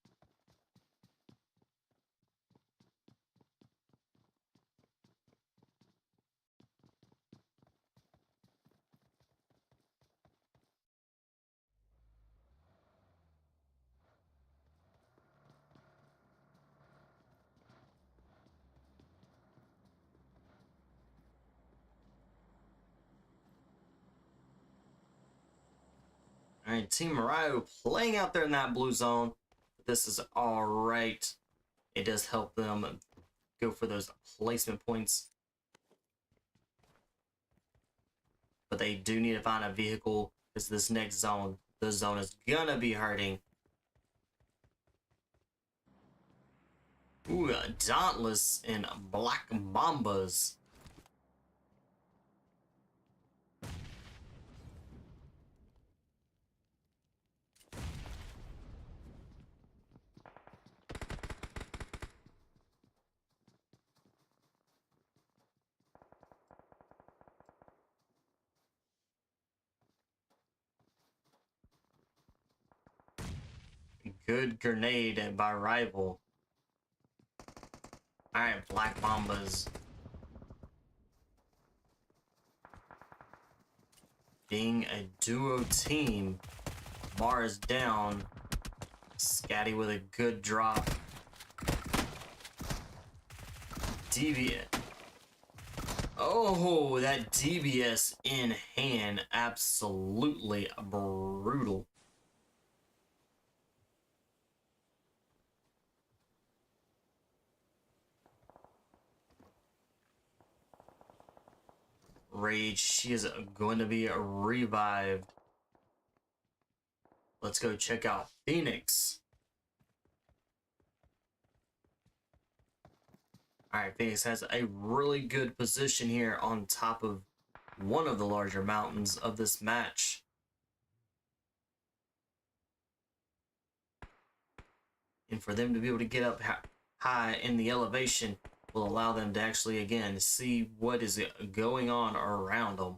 Alright, Team RAYO playing out there in that blue zone. This is alright. It does help them go for those placement points. But they do need to find a vehicle because this next zone, the zone is gonna be hurting. Ooh, Dauntless and Black Mambas. Good grenade by Rival. Alright, Black Mambas. Being a duo team. Mara's down. Scatty with a good drop. DBS. Oh, that DBS in hand. Absolutely brutal. Rage, she is going to be revived. Let's go check out Phoenix. Alright, Phoenix has a really good position here on top of one of the larger mountains of this match. And for them to be able to get up high in the elevation will allow them to actually, again, see what is going on around them.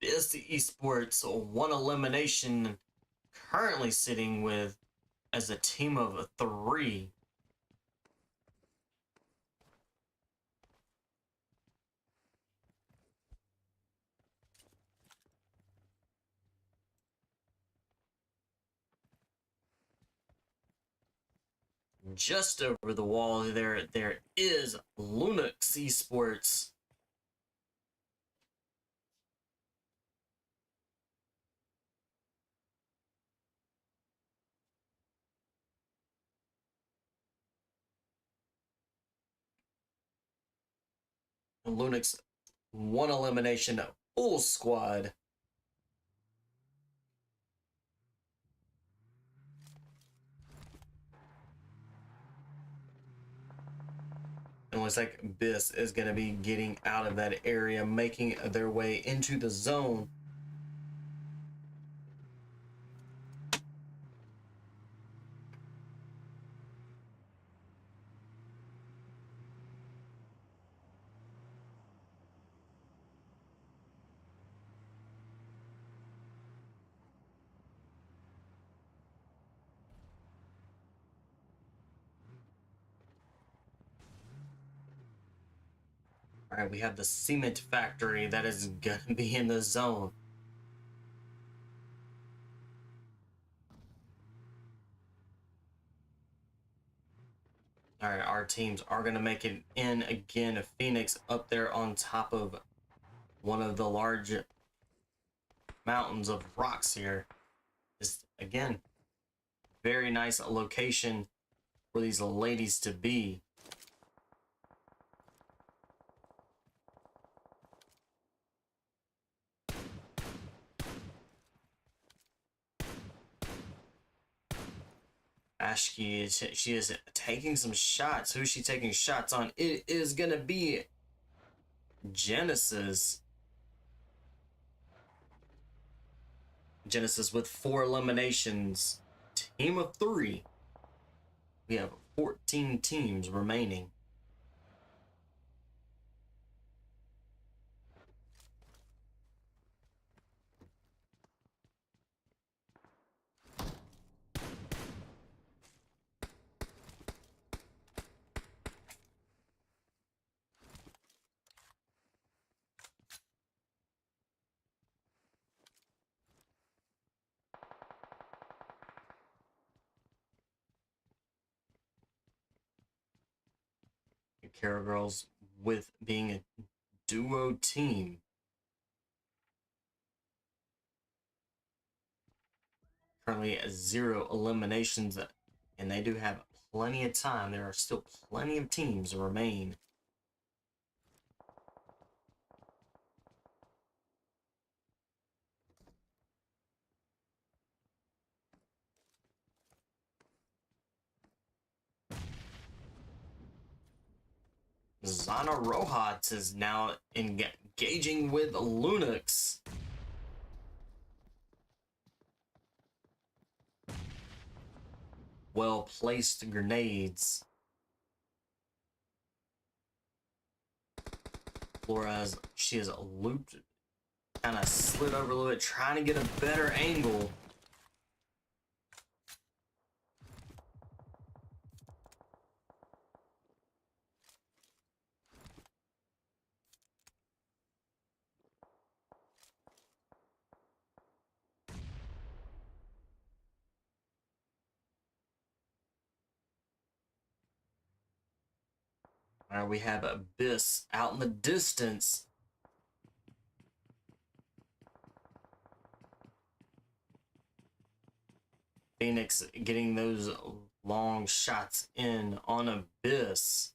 Is the esports one elimination currently sitting with as a team of 3. Just over the wall there is LUNOX esports. LUNOX one elimination full squad. It looks like Biss is going to be getting out of that area, making their way into the zone. All right, we have the cement factory that is gonna be in the zone. All right, our teams are gonna make it in again. Phoenix up there on top of one of the large mountains of rocks here. Just again, very nice location for these ladies to be. Ashki she is taking some shots. Who's she taking shots on? It is gonna be Genesis. Genesis with 4 eliminations. Team of 3. We have 14 teams remaining. NEKRO girls with being a duo team. Currently at 0 eliminations, and they do have plenty of time. There are still plenty of teams remain. ZONA Rojas is now engaging with LUNOX. Well-placed grenades. Flores, she is looped, kind of slid over a little bit, trying to get a better angle. All right, we have Abyss out in the distance. Phoenix getting those long shots in on Abyss.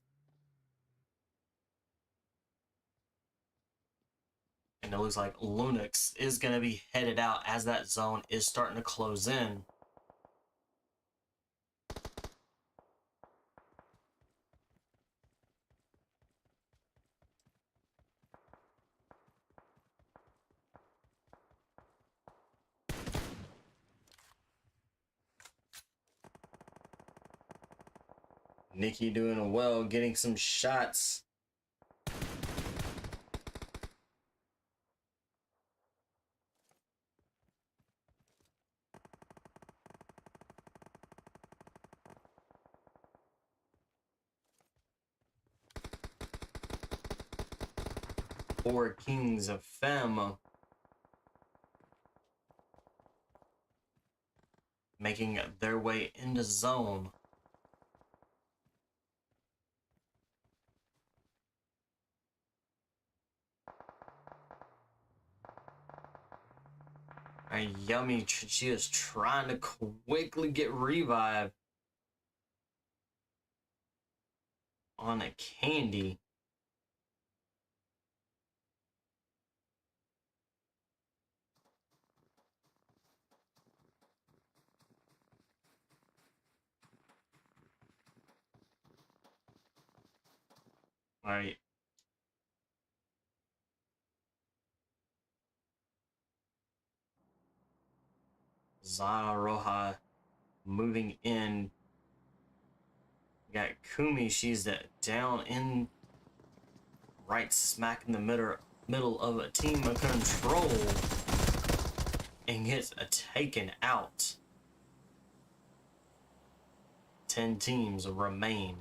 And it looks like LUNOX is going to be headed out as that zone is starting to close in. Nikki doing well, getting some shots. Four Kings of Femme making their way into zone. And Yummy, she is trying to quickly get revived on a Candy. All right. ZONA Roja moving in. We got Kumi, she's down in right smack in the middle of a team of control and gets taken out. 10 teams remain.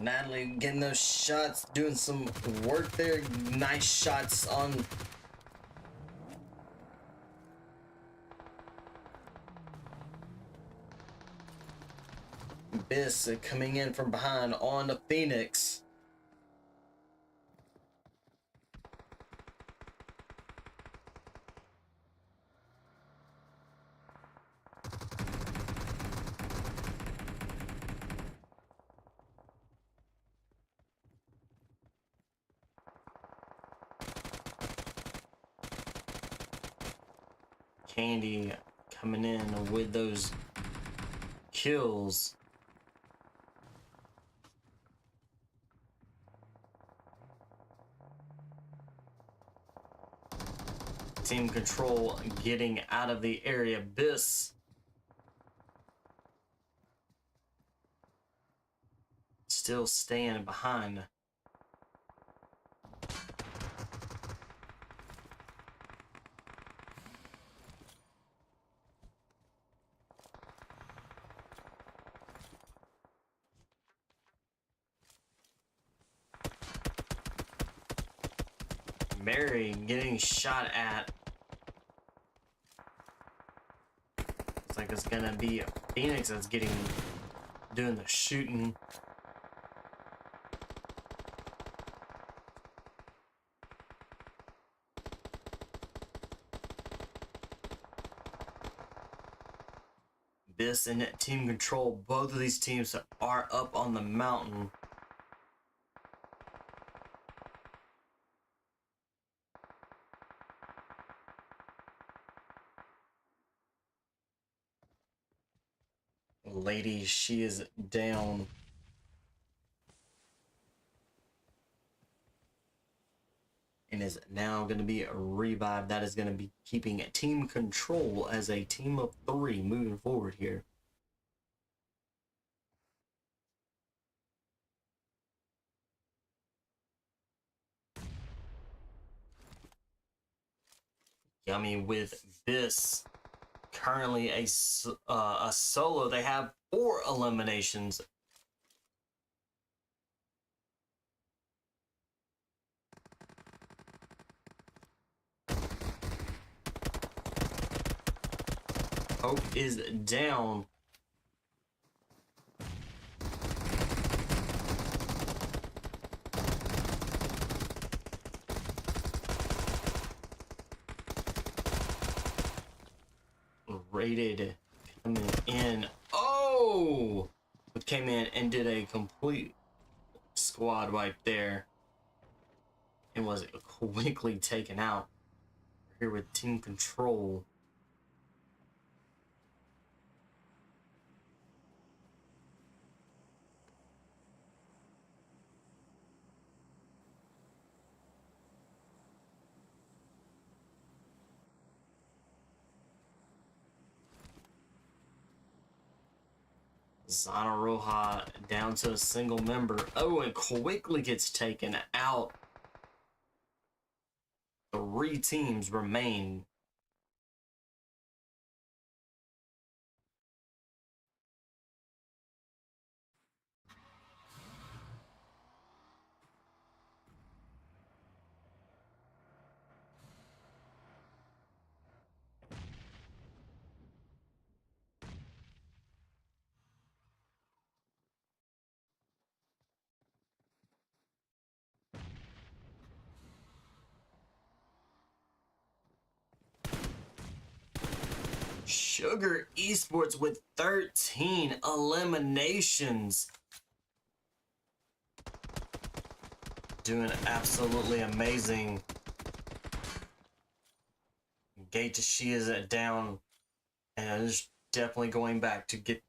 Natalie getting those shots, doing some work there. Nice shots on Biss coming in from behind on the Phoenix. Candy coming in with those kills. Team control getting out of the area. Biss still staying behind. Mary getting shot at. Looks like it's gonna be Phoenix that's doing the shooting. Biss and team control, both of these teams are up on the mountain. Lady, she is down. And is now going to be a revive. That is going to be keeping team control as a team of 3 moving forward here. Yummy with this. Currently a solo. They have 4 eliminations. Hope is down. Rated coming in. Oh! Came in and did a complete squad wipe there. And was quickly taken out. Here with team control. ZONA ROJA down to a single member. Oh, and quickly gets taken out. 3 teams remain. Sugar Esports with 13 eliminations. Doing absolutely amazing. GTHESIS is down and is definitely going back to get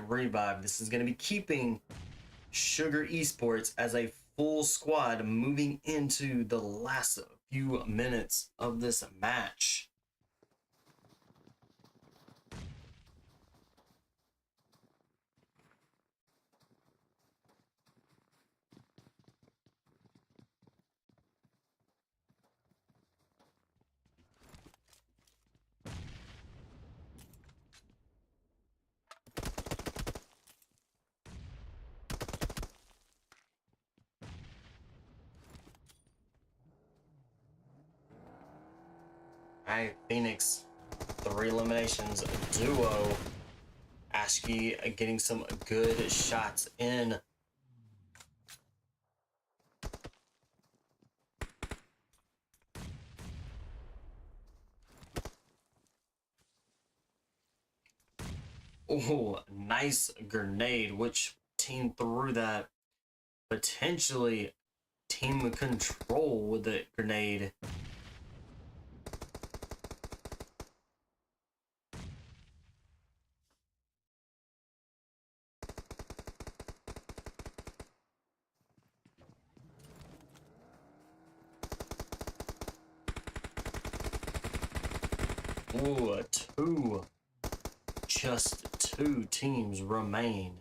revived. This is going to be keeping Sugar Esports as a full squad moving into the last few minutes of this match. Alright, Phoenix, 3 eliminations, duo. Ashki getting some good shots in. Oh, nice grenade. Which team threw that? Potentially team control with the grenade. Ooh, just two teams remain.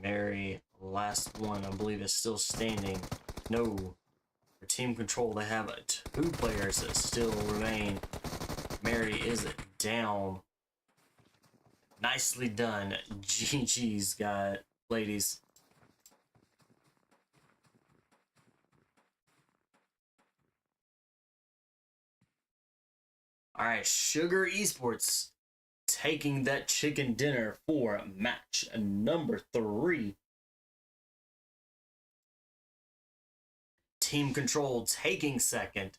Mary, last one, I believe, is still standing. No. For team control, they have 2 players that still remain. Mary is down. Nicely done. GG's, got ladies. Alright, Sugar Esports taking that chicken dinner for match number 3. Team Control taking 2nd.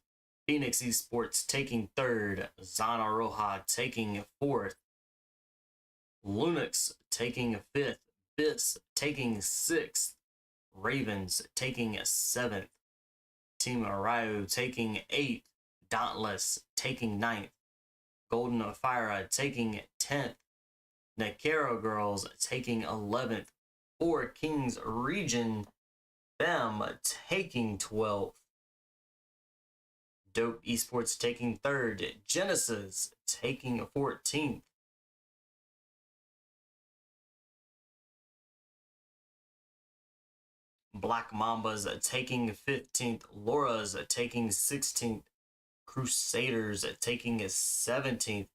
Phoenix Esports taking 3rd. ZONA ROJA taking 4th. LUNOX taking 5th. BIS taking 6th. Ravens taking 7th. Team RAYO taking 8th. Dauntless taking 9th. Golden PHYRA taking 10th. NEKRO Girls taking 11th. 4 Kings REGEN, them taking 12th. Dope Esports taking 3rd. Genesis taking 14th. Black Mambas taking 15th. LARA's taking 16th. Crusaders taking 17th.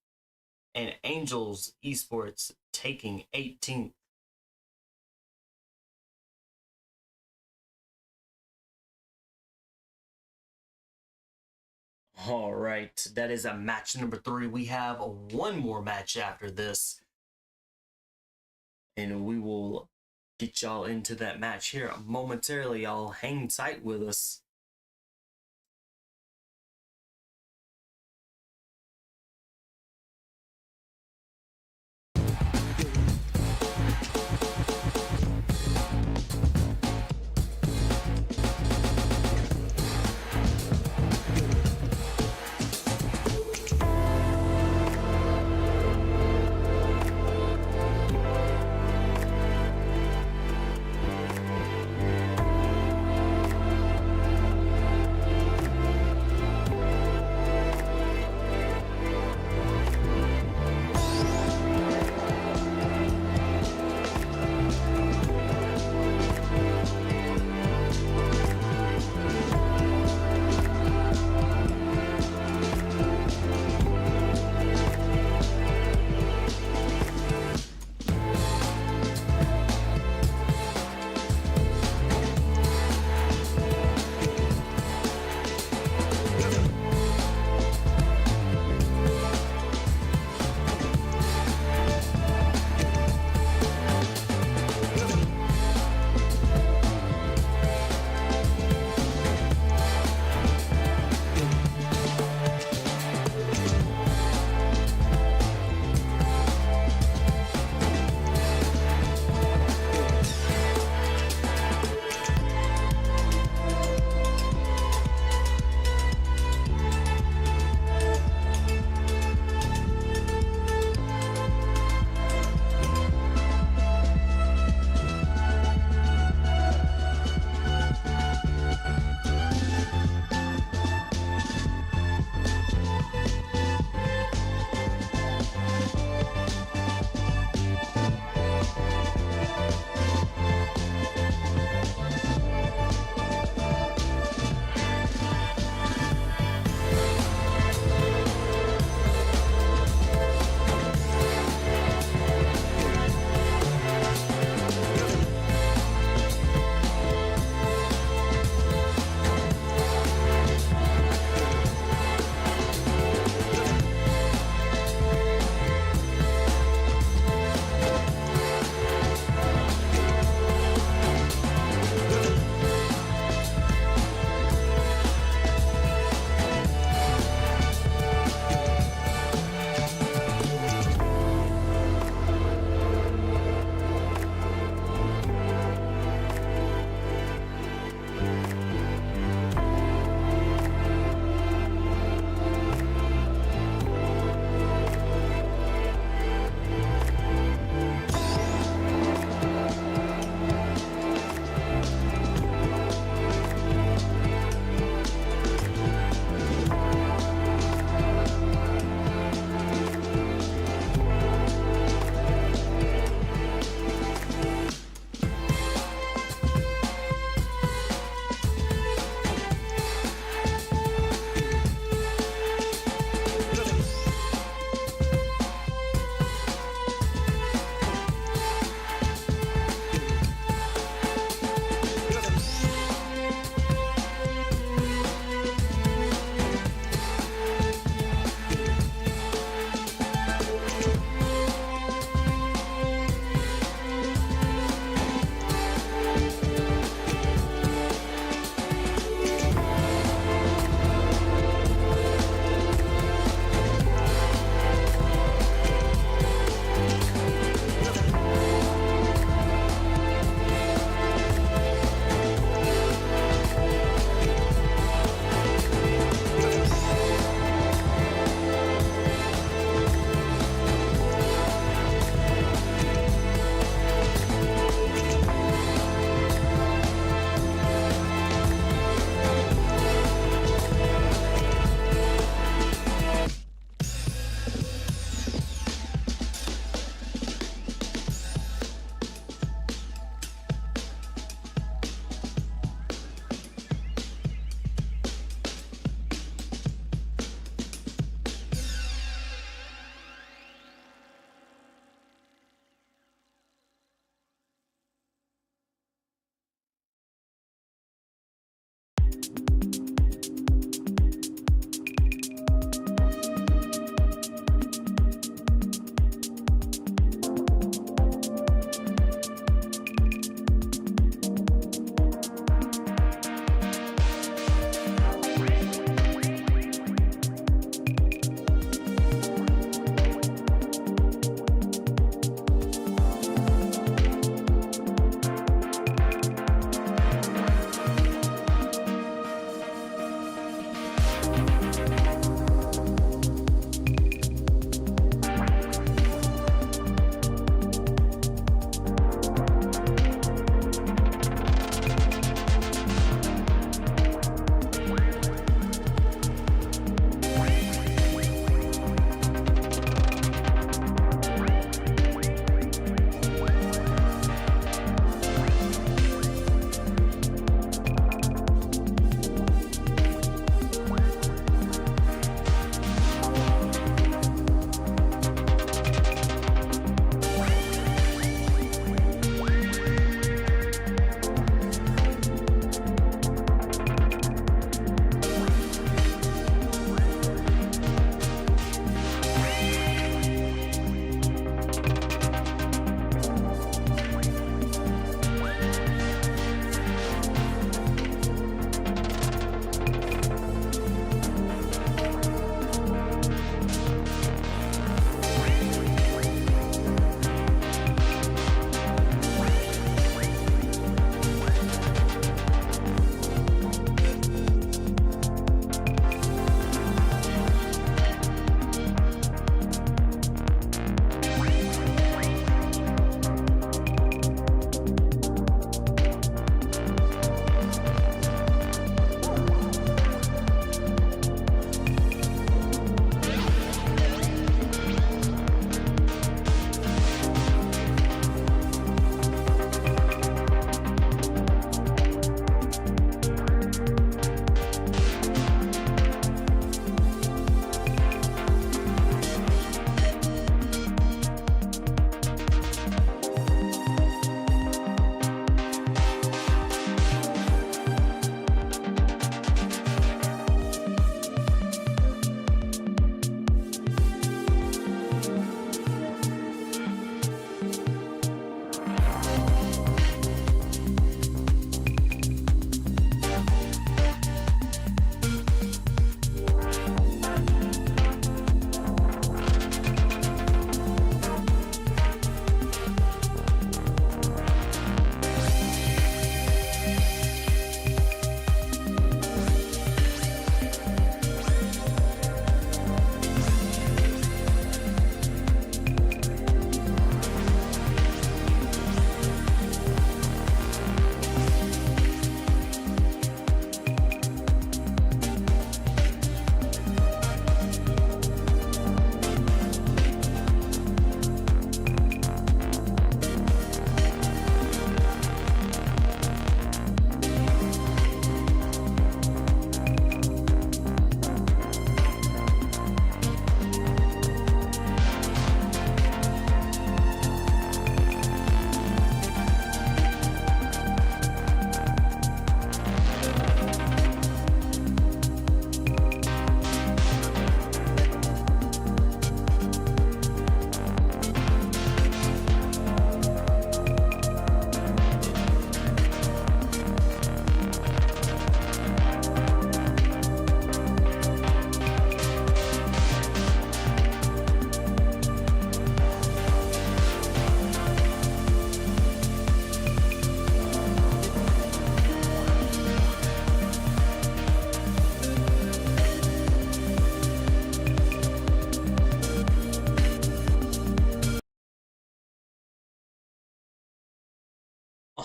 And Angels Esports taking 18th. All right, that is a match number 3. We have one more match after this, and we will get y'all into that match here momentarily. Y'all hang tight with us.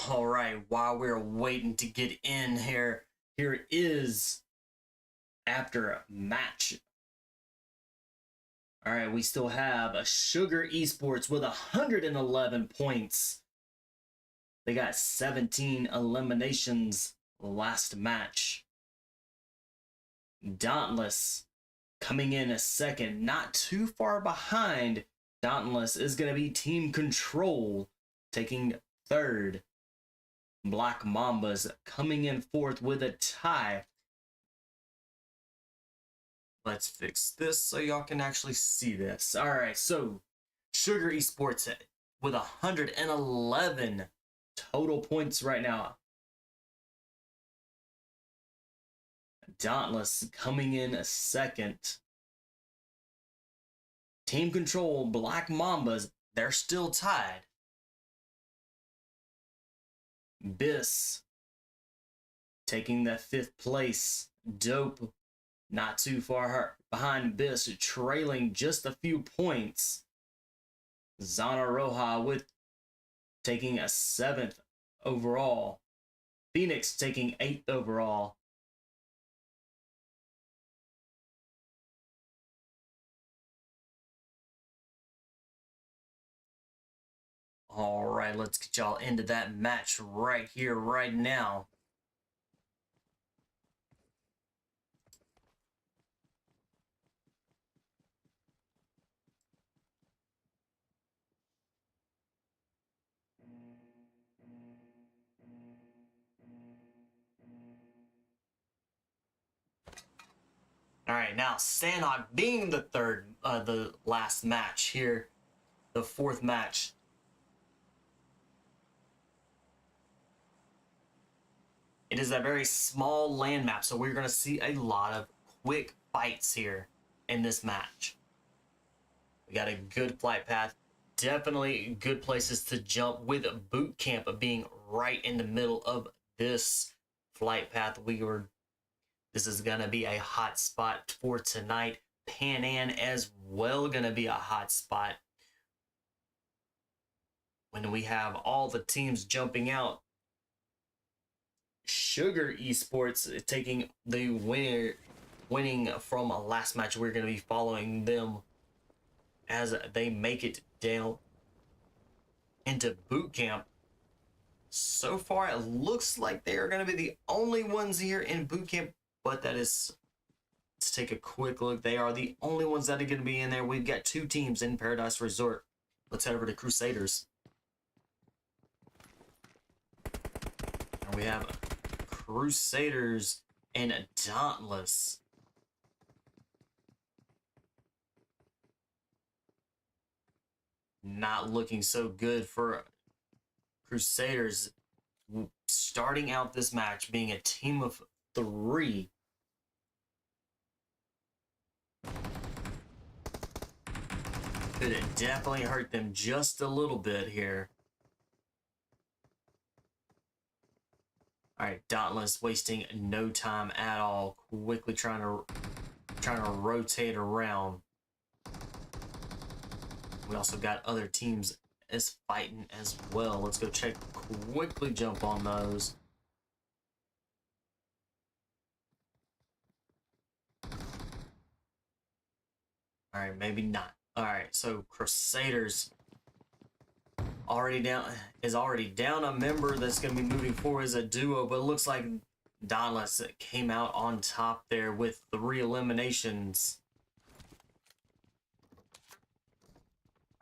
All right, while we're waiting to get in here, here it is after match. All right, we still have a Sugar Esports with 111 points. They got 17 eliminations last match. Dauntless coming in a second, not too far behind. Dauntless is going to be Team Control taking third. Black Mambas coming in fourth with a tie. Let's fix this so y'all can actually see this. All right, so Sugar Esports with 111 total points right now. Dauntless coming in a second. Team Control, Black Mambas, they're still tied. Biss taking that 5th place. Dope not too far behind Biss, trailing just a few points. ZONA ROJA with taking a 7th overall. Phoenix taking 8th overall. All right, let's get y'all into that match right here, right now. All right, now Sandhawk being the last match here, the 4th match. It is a very small land map, so we're going to see a lot of quick fights here in this match. We got a good flight path, definitely good places to jump, with boot camp being right in the middle of this flight path. This is going to be a hot spot for tonight. Pan Am as well going to be a hot spot when we have all the teams jumping out. Sugar Esports taking the winning from a last match. We're going to be following them as they make it down into boot camp. So far, it looks like they are going to be the only ones here in boot camp, but that is, let's take a quick look. They are the only ones that are going to be in there. We've got 2 teams in Paradise Resort. Let's head over to Crusaders. And we have Crusaders and Dauntless. Not looking so good for Crusaders, starting out this match being a team of 3. Could it definitely hurt them just a little bit here. Alright, Dauntless wasting no time at all, quickly trying to rotate around. We also got other teams is fighting as well. Let's go quickly jump on those. Alright, maybe not. Alright, so Crusaders is already down a member that's going to be moving forward as a duo, but it looks like Dauntless came out on top there with 3 eliminations.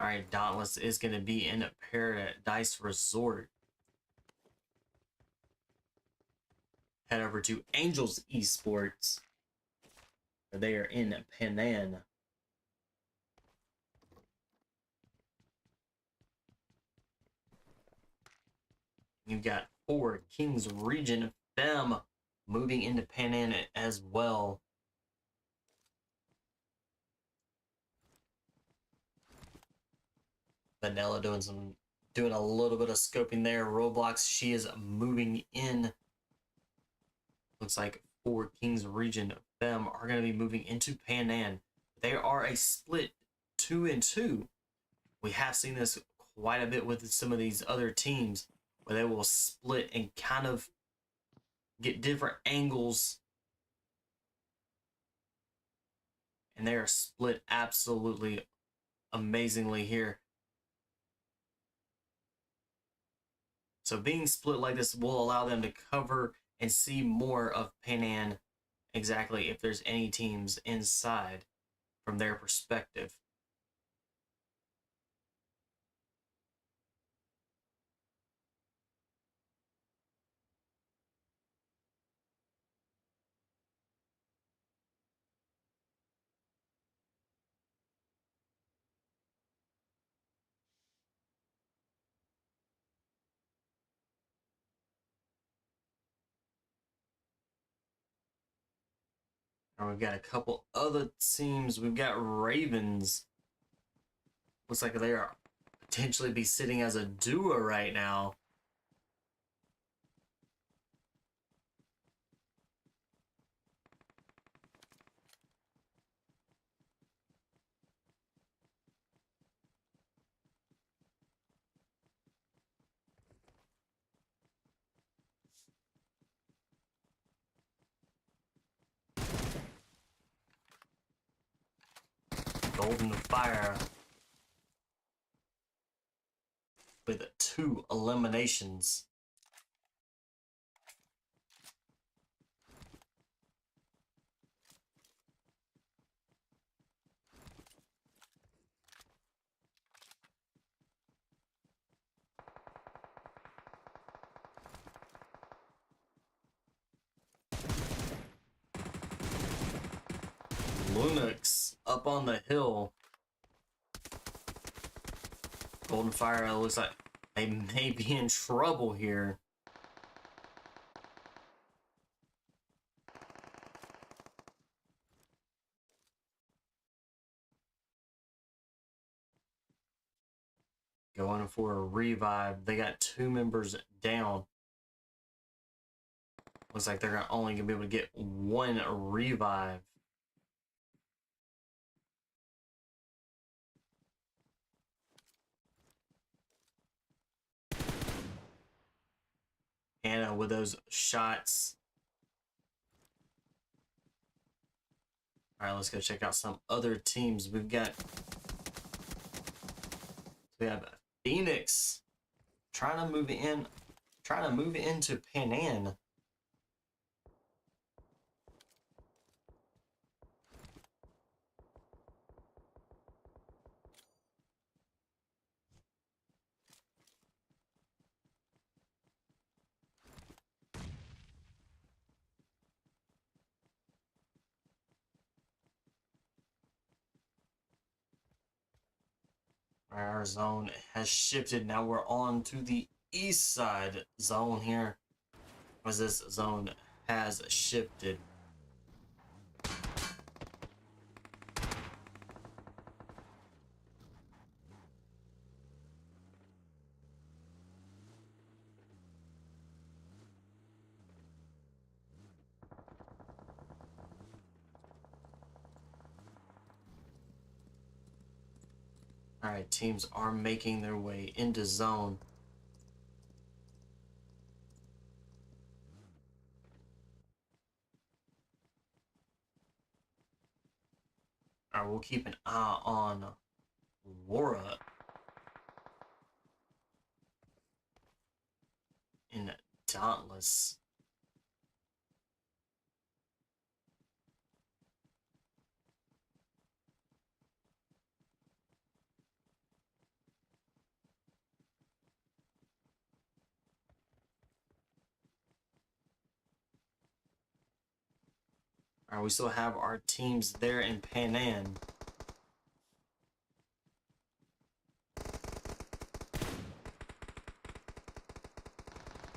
Alright, Dauntless is going to be in Paradise Resort. Head over to Angels Esports. They are in Pan Am. You've got 4 Kings Region Fem moving into Pan Am as well. Vanilla doing a little bit of scoping there. Roblox, she is moving in. Looks like 4 Kings Region Fem are going to be moving into Pan Am. They are a split 2-2. We have seen this quite a bit with some of these other teams. where they will split and kind of get different angles. And they are split absolutely amazingly here. So being split like this will allow them to cover and see more of Panan exactly if there's any teams inside from their perspective. And we've got a couple other teams. We've got Ravens. Looks like they are potentially be sitting as a duo right now. Golden Fire with 2 eliminations. LUNOX up on the hill. Golden Fire looks like they may be in trouble here. Going for a revive. They got 2 members down. Looks like they're only going to be able to get 1 revive. And with those shots. All right, let's go check out some other teams. We have Phoenix trying to move into Panan. Our zone has shifted. Now we're on to the east side zone here, as this zone has shifted. All right, teams are making their way into zone. All right, we'll keep an eye on LARA in Dauntless. All right, we still have our teams there in Panan.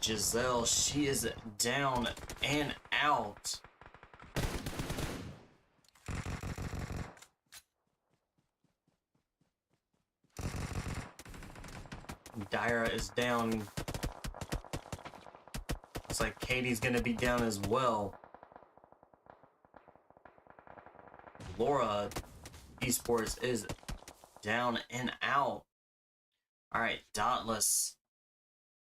Giselle, she is down and out. Dyra is down. Looks like Katie's gonna be down as well. LARA Esports is down and out. All right, Dauntless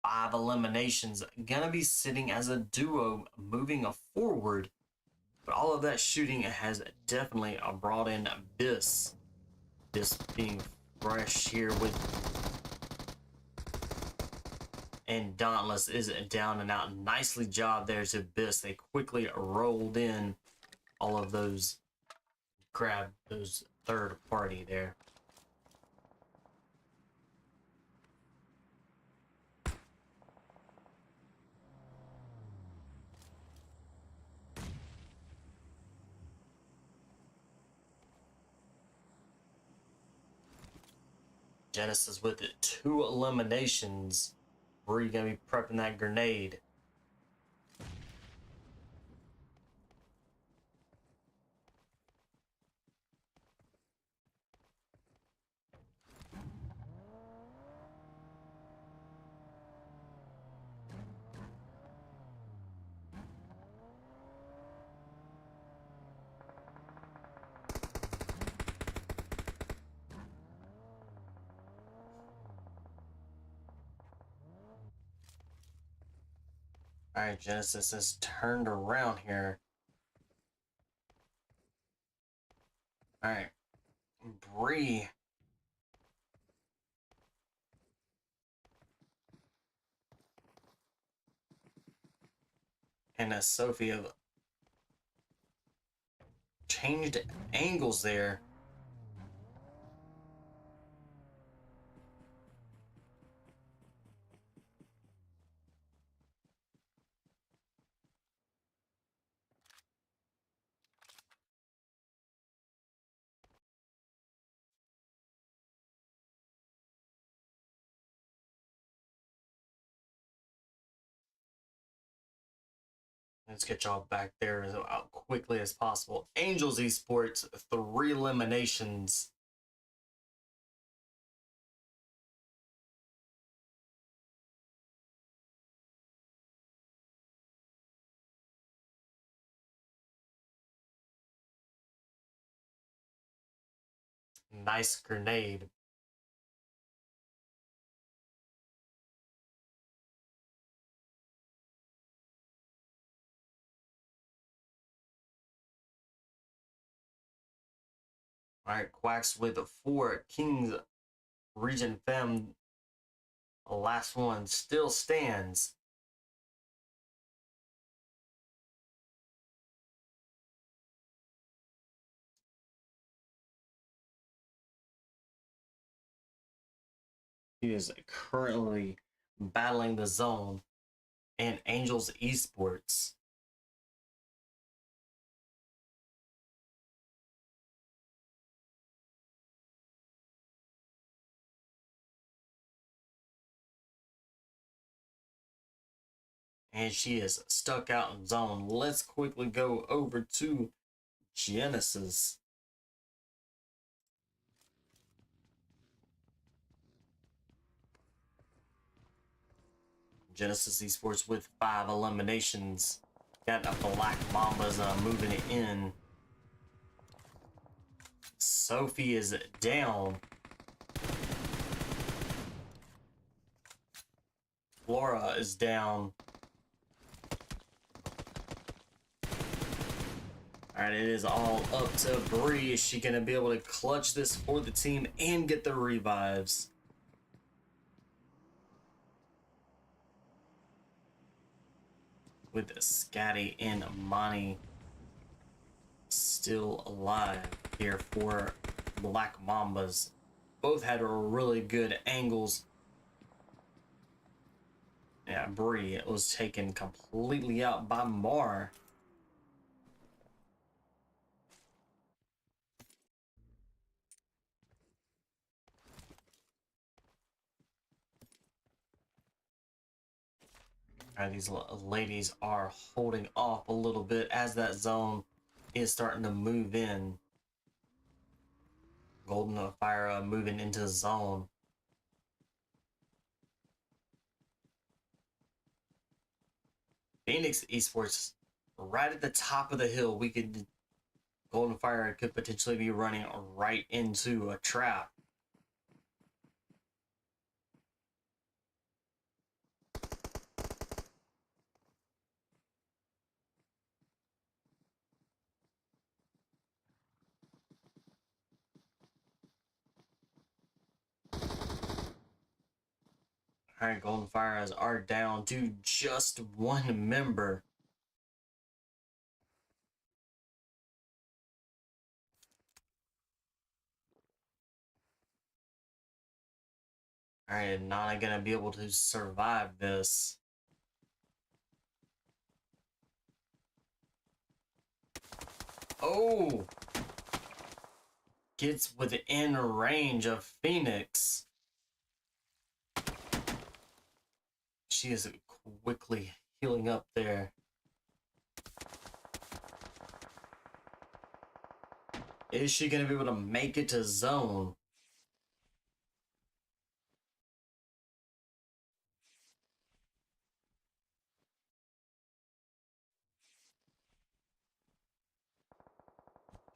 5 eliminations. Gonna be sitting as a duo moving forward. But all of that shooting has definitely brought in Biss. Biss being fresh here with... And Dauntless is down and out. Nicely job there to Biss. They quickly rolled in all of those, grabbed those third party there. Genesis with 2 eliminations. Where are you gonna be prepping that grenade? Alright, Genesis has turned around here. Alright. Bree. And Sophie have changed angles there. Let's get y'all back there as quickly as possible. Angels Esports, 3 eliminations. Nice grenade. Alright, Quacks with 4. Kings Region Fem. The last one still stands. He is currently battling the zone and Angels Esports. And she is stuck out in zone. Let's quickly go over to Genesis. Genesis Esports with 5 eliminations. Got a Black Mambas moving it in. Sophie is down. Laura is down. Alright, it is all up to Bree. Is she going to be able to clutch this for the team and get the revives? With Scatty and Monty still alive here for Black Mambas. Both had really good angles. Yeah, Bree was taken completely out by Mar. Alright, these ladies are holding off a little bit as that zone is starting to move in. Golden PHYRA moving into the zone. Phoenix Esports right at the top of the hill. Golden PHYRA could potentially be running right into a trap. Alright, Golden Fires are down to just one member. Alright, not gonna be able to survive this. Oh! Gets within range of Phoenix. She is quickly healing up there. Is she gonna be able to make it to zone?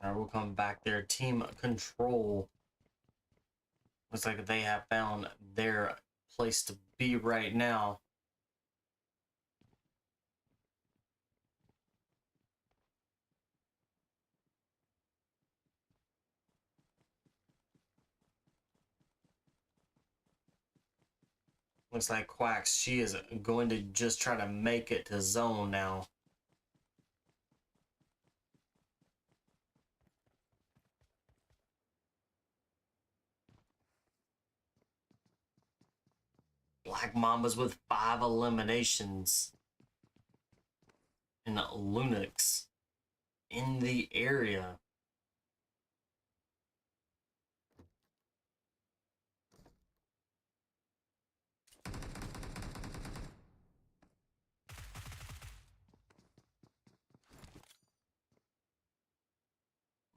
Alright, we'll come back there. Team control. Looks like they have found their place to be right now. Looks like Quacks, she is going to just try to make it to zone now. Black Mambas with 5 eliminations. And LUNOX in the area.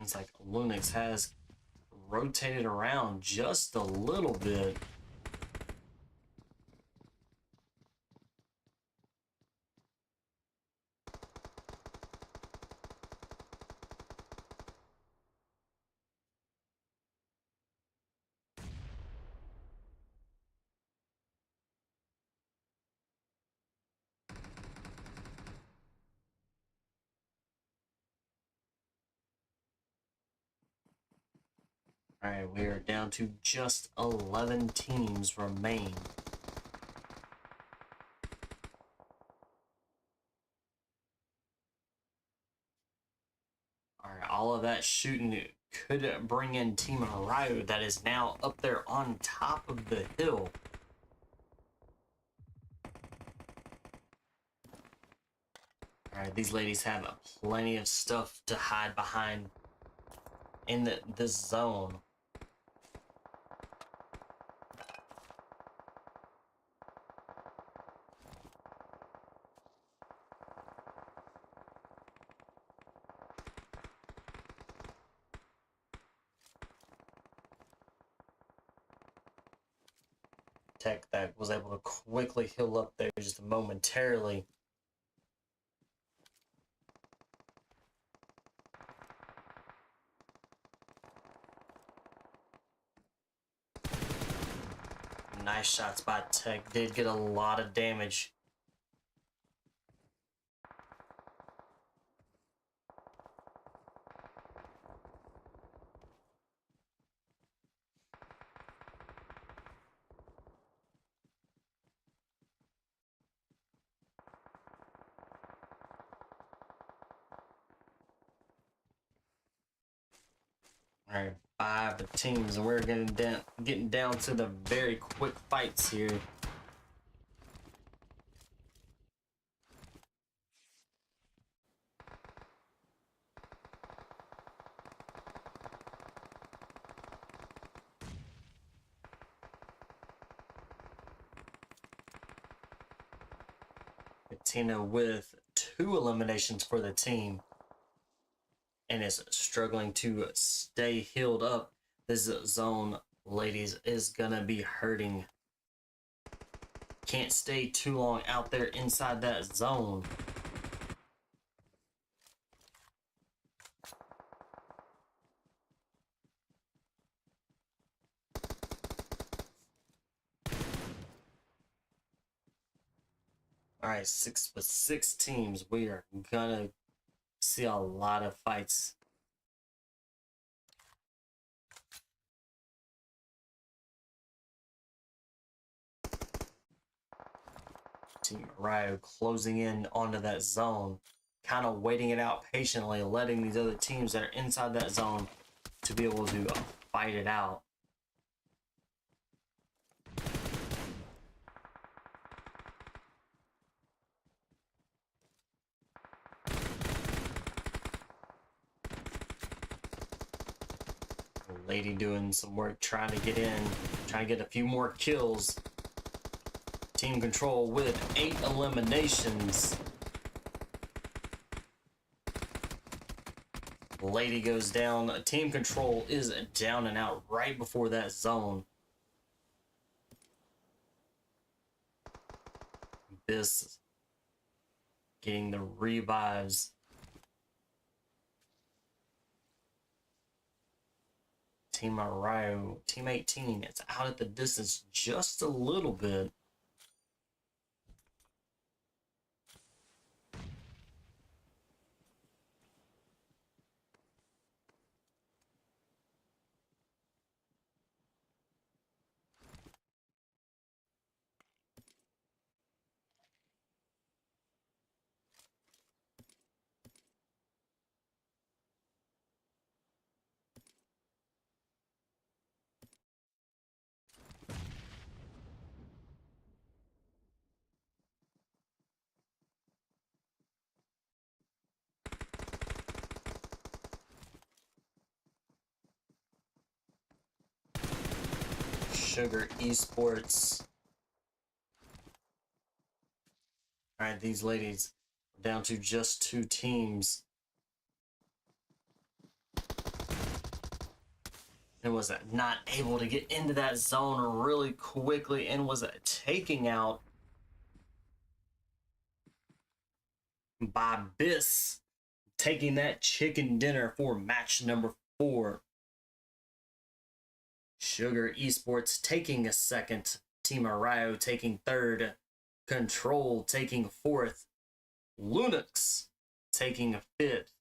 It's like LUNOX has rotated around just a little bit. Alright, we are down to just 11 teams remain. Alright, all of that shooting could bring in Team RAYO that is now up there on top of the hill. Alright, these ladies have plenty of stuff to hide behind in this zone. Tech that was able to quickly heal up there just momentarily. Nice shots by Tech. Did get a lot of damage. Alright, 5 teams, and we're getting down to the very quick fights here. Katina with 2 eliminations for the team and is struggling to stay healed up. This zone, ladies, is gonna be hurting. Can't stay too long out there inside that zone. All right, with six teams, we are gonna see a lot of fights. Team RAYO closing in onto that zone, kind of waiting it out patiently, letting these other teams that are inside that zone to be able to fight it out. Lady doing some work trying to get in, trying to get a few more kills. Team Control with 8 eliminations. Lady goes down. Team Control is down and out right before that zone. This getting the revives. Team RAYO, Team 18, it's out at the distance just a little bit. Sugar Esports. All right, these ladies are down to just 2 teams. And was not able to get into that zone really quickly and was taken out by Biss, taking that chicken dinner for match number 4. Sugar Esports taking a 2nd. Team RAYO taking 3rd. Control taking 4th. LUNOX taking a 5th.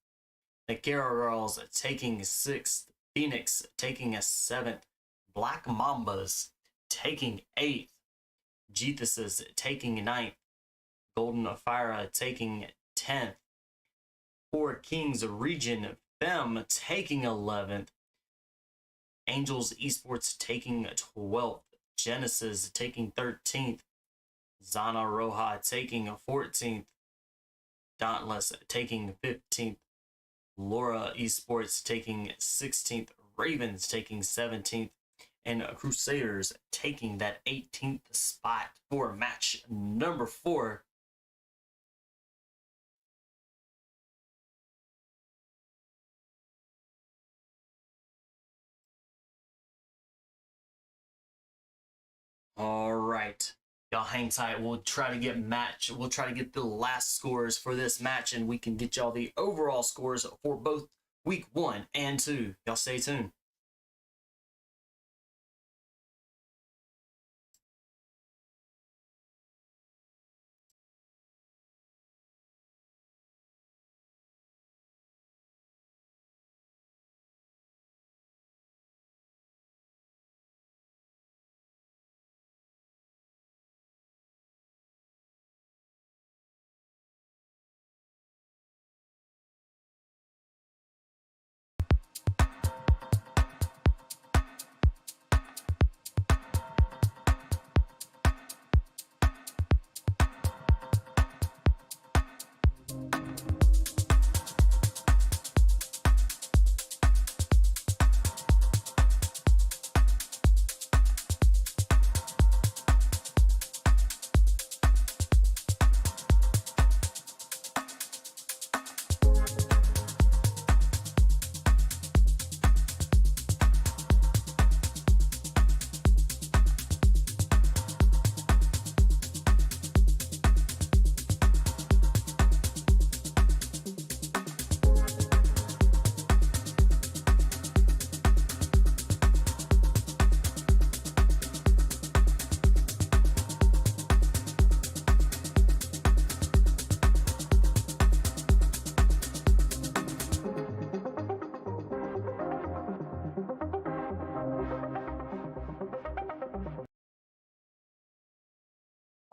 NEKRO Girls taking 6th. Phoenix taking a 7th. Black Mambas taking 8th. GTHESIS taking 9th. Golden PHYRA taking 10th. 4 Kings REGEN Femme taking 11th. Angels Esports taking 12th. Genesis taking 13th. ZONA ROJA taking 14th. Dauntless taking 15th. LARA Esports taking 16th. Ravens taking 17th. And Crusaders taking that 18th spot for match number 4. All right, y'all hang tight. We'll try to get the last scores for this match, and we can get y'all the overall scores for both week 1 and 2. Y'all stay tuned.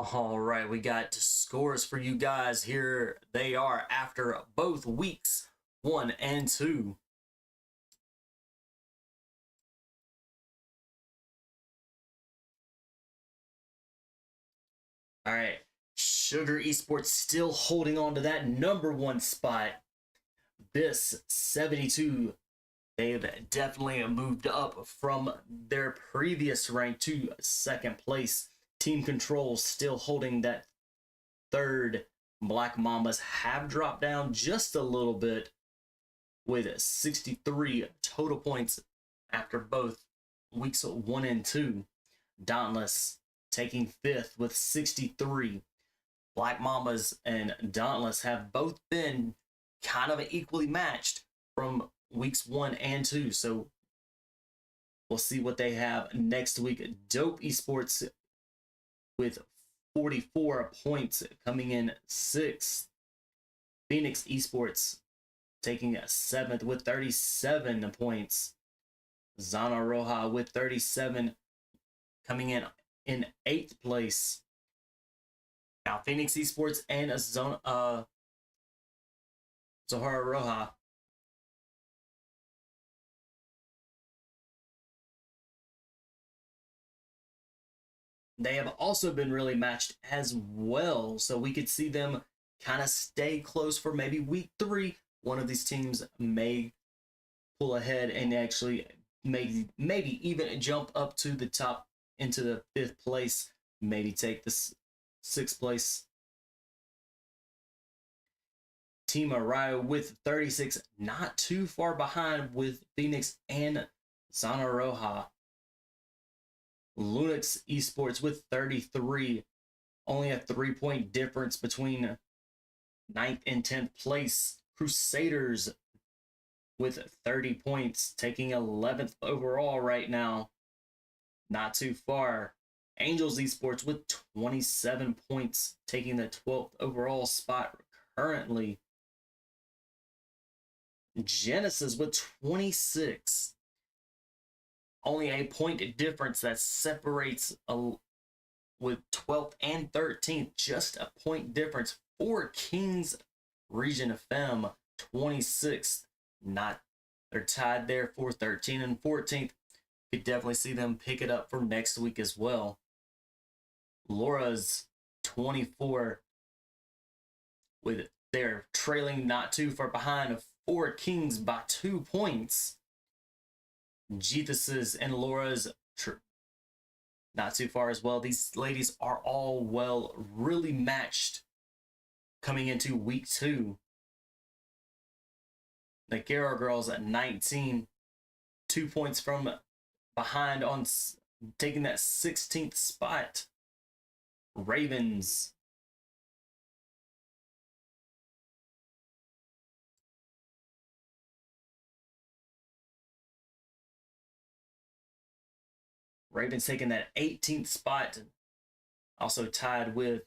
All right, we got scores for you guys. Here they are after both weeks 1 and 2. All right, Sugar Esports still holding on to that #1 spot. This 72, they've definitely moved up from their previous rank to 2nd place. Team Control still holding that 3rd. Black Mambas have dropped down just a little bit with 63 total points after both weeks 1 and 2. Dauntless taking 5th with 63. Black Mambas and Dauntless have both been kind of equally matched from weeks 1 and 2. So we'll see what they have next week. Dope Esports with 44 points coming in 6th. Phoenix Esports taking 7th with 37 points. ZONA ROJA with 37 coming in 8th place. Now Phoenix Esports and ZONA ROJA they have also been really matched as well. So we could see them kind of stay close for maybe week 3. One of these teams may pull ahead and actually maybe even jump up to the top into the 5th place, maybe take the 6th place. Team RAYO with 36, not too far behind with Phoenix and ZONA ROJA. LUNOX Esports with 33, only a 3-point difference between 9th and 10th place. CRUSADERS with 30 points, taking 11th overall right now. Not too far. Angels Esports with 27 points, taking the 12th overall spot currently. Genesis with 26. Only a point difference that separates with 12th and 13th. Just a point difference for Kings Region FM 26th. They're tied there for 13 and 14th. Could definitely see them pick it up for next week as well. LARA's 24 with their trailing not too far behind of 4 Kings by 2 points. GTHESIS and LARA's not too far as well. These ladies are all really matched coming into week 2. The NEKRO girls at 19, 2 points from behind on taking that 16th spot. Ravens taking that 18th spot, also tied with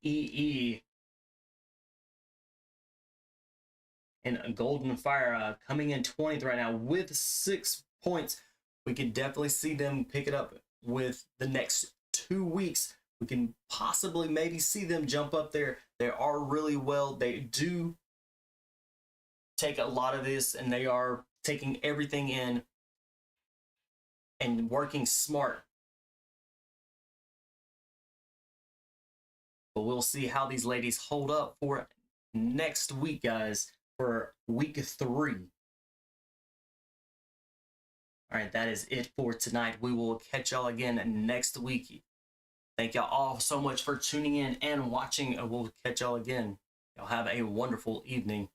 EE and Golden PHYRA coming in 20th right now with 6 points. We can definitely see them pick it up with the next 2 weeks. We can possibly maybe see them jump up there. They are really they do take a lot of this, and they are taking everything in and working smart. But we'll see how these ladies hold up for next week, guys, for week 3. All right, that is it for tonight. We will catch y'all again next week. Thank y'all all so much for tuning in and watching. We'll catch y'all again. Y'all have a wonderful evening.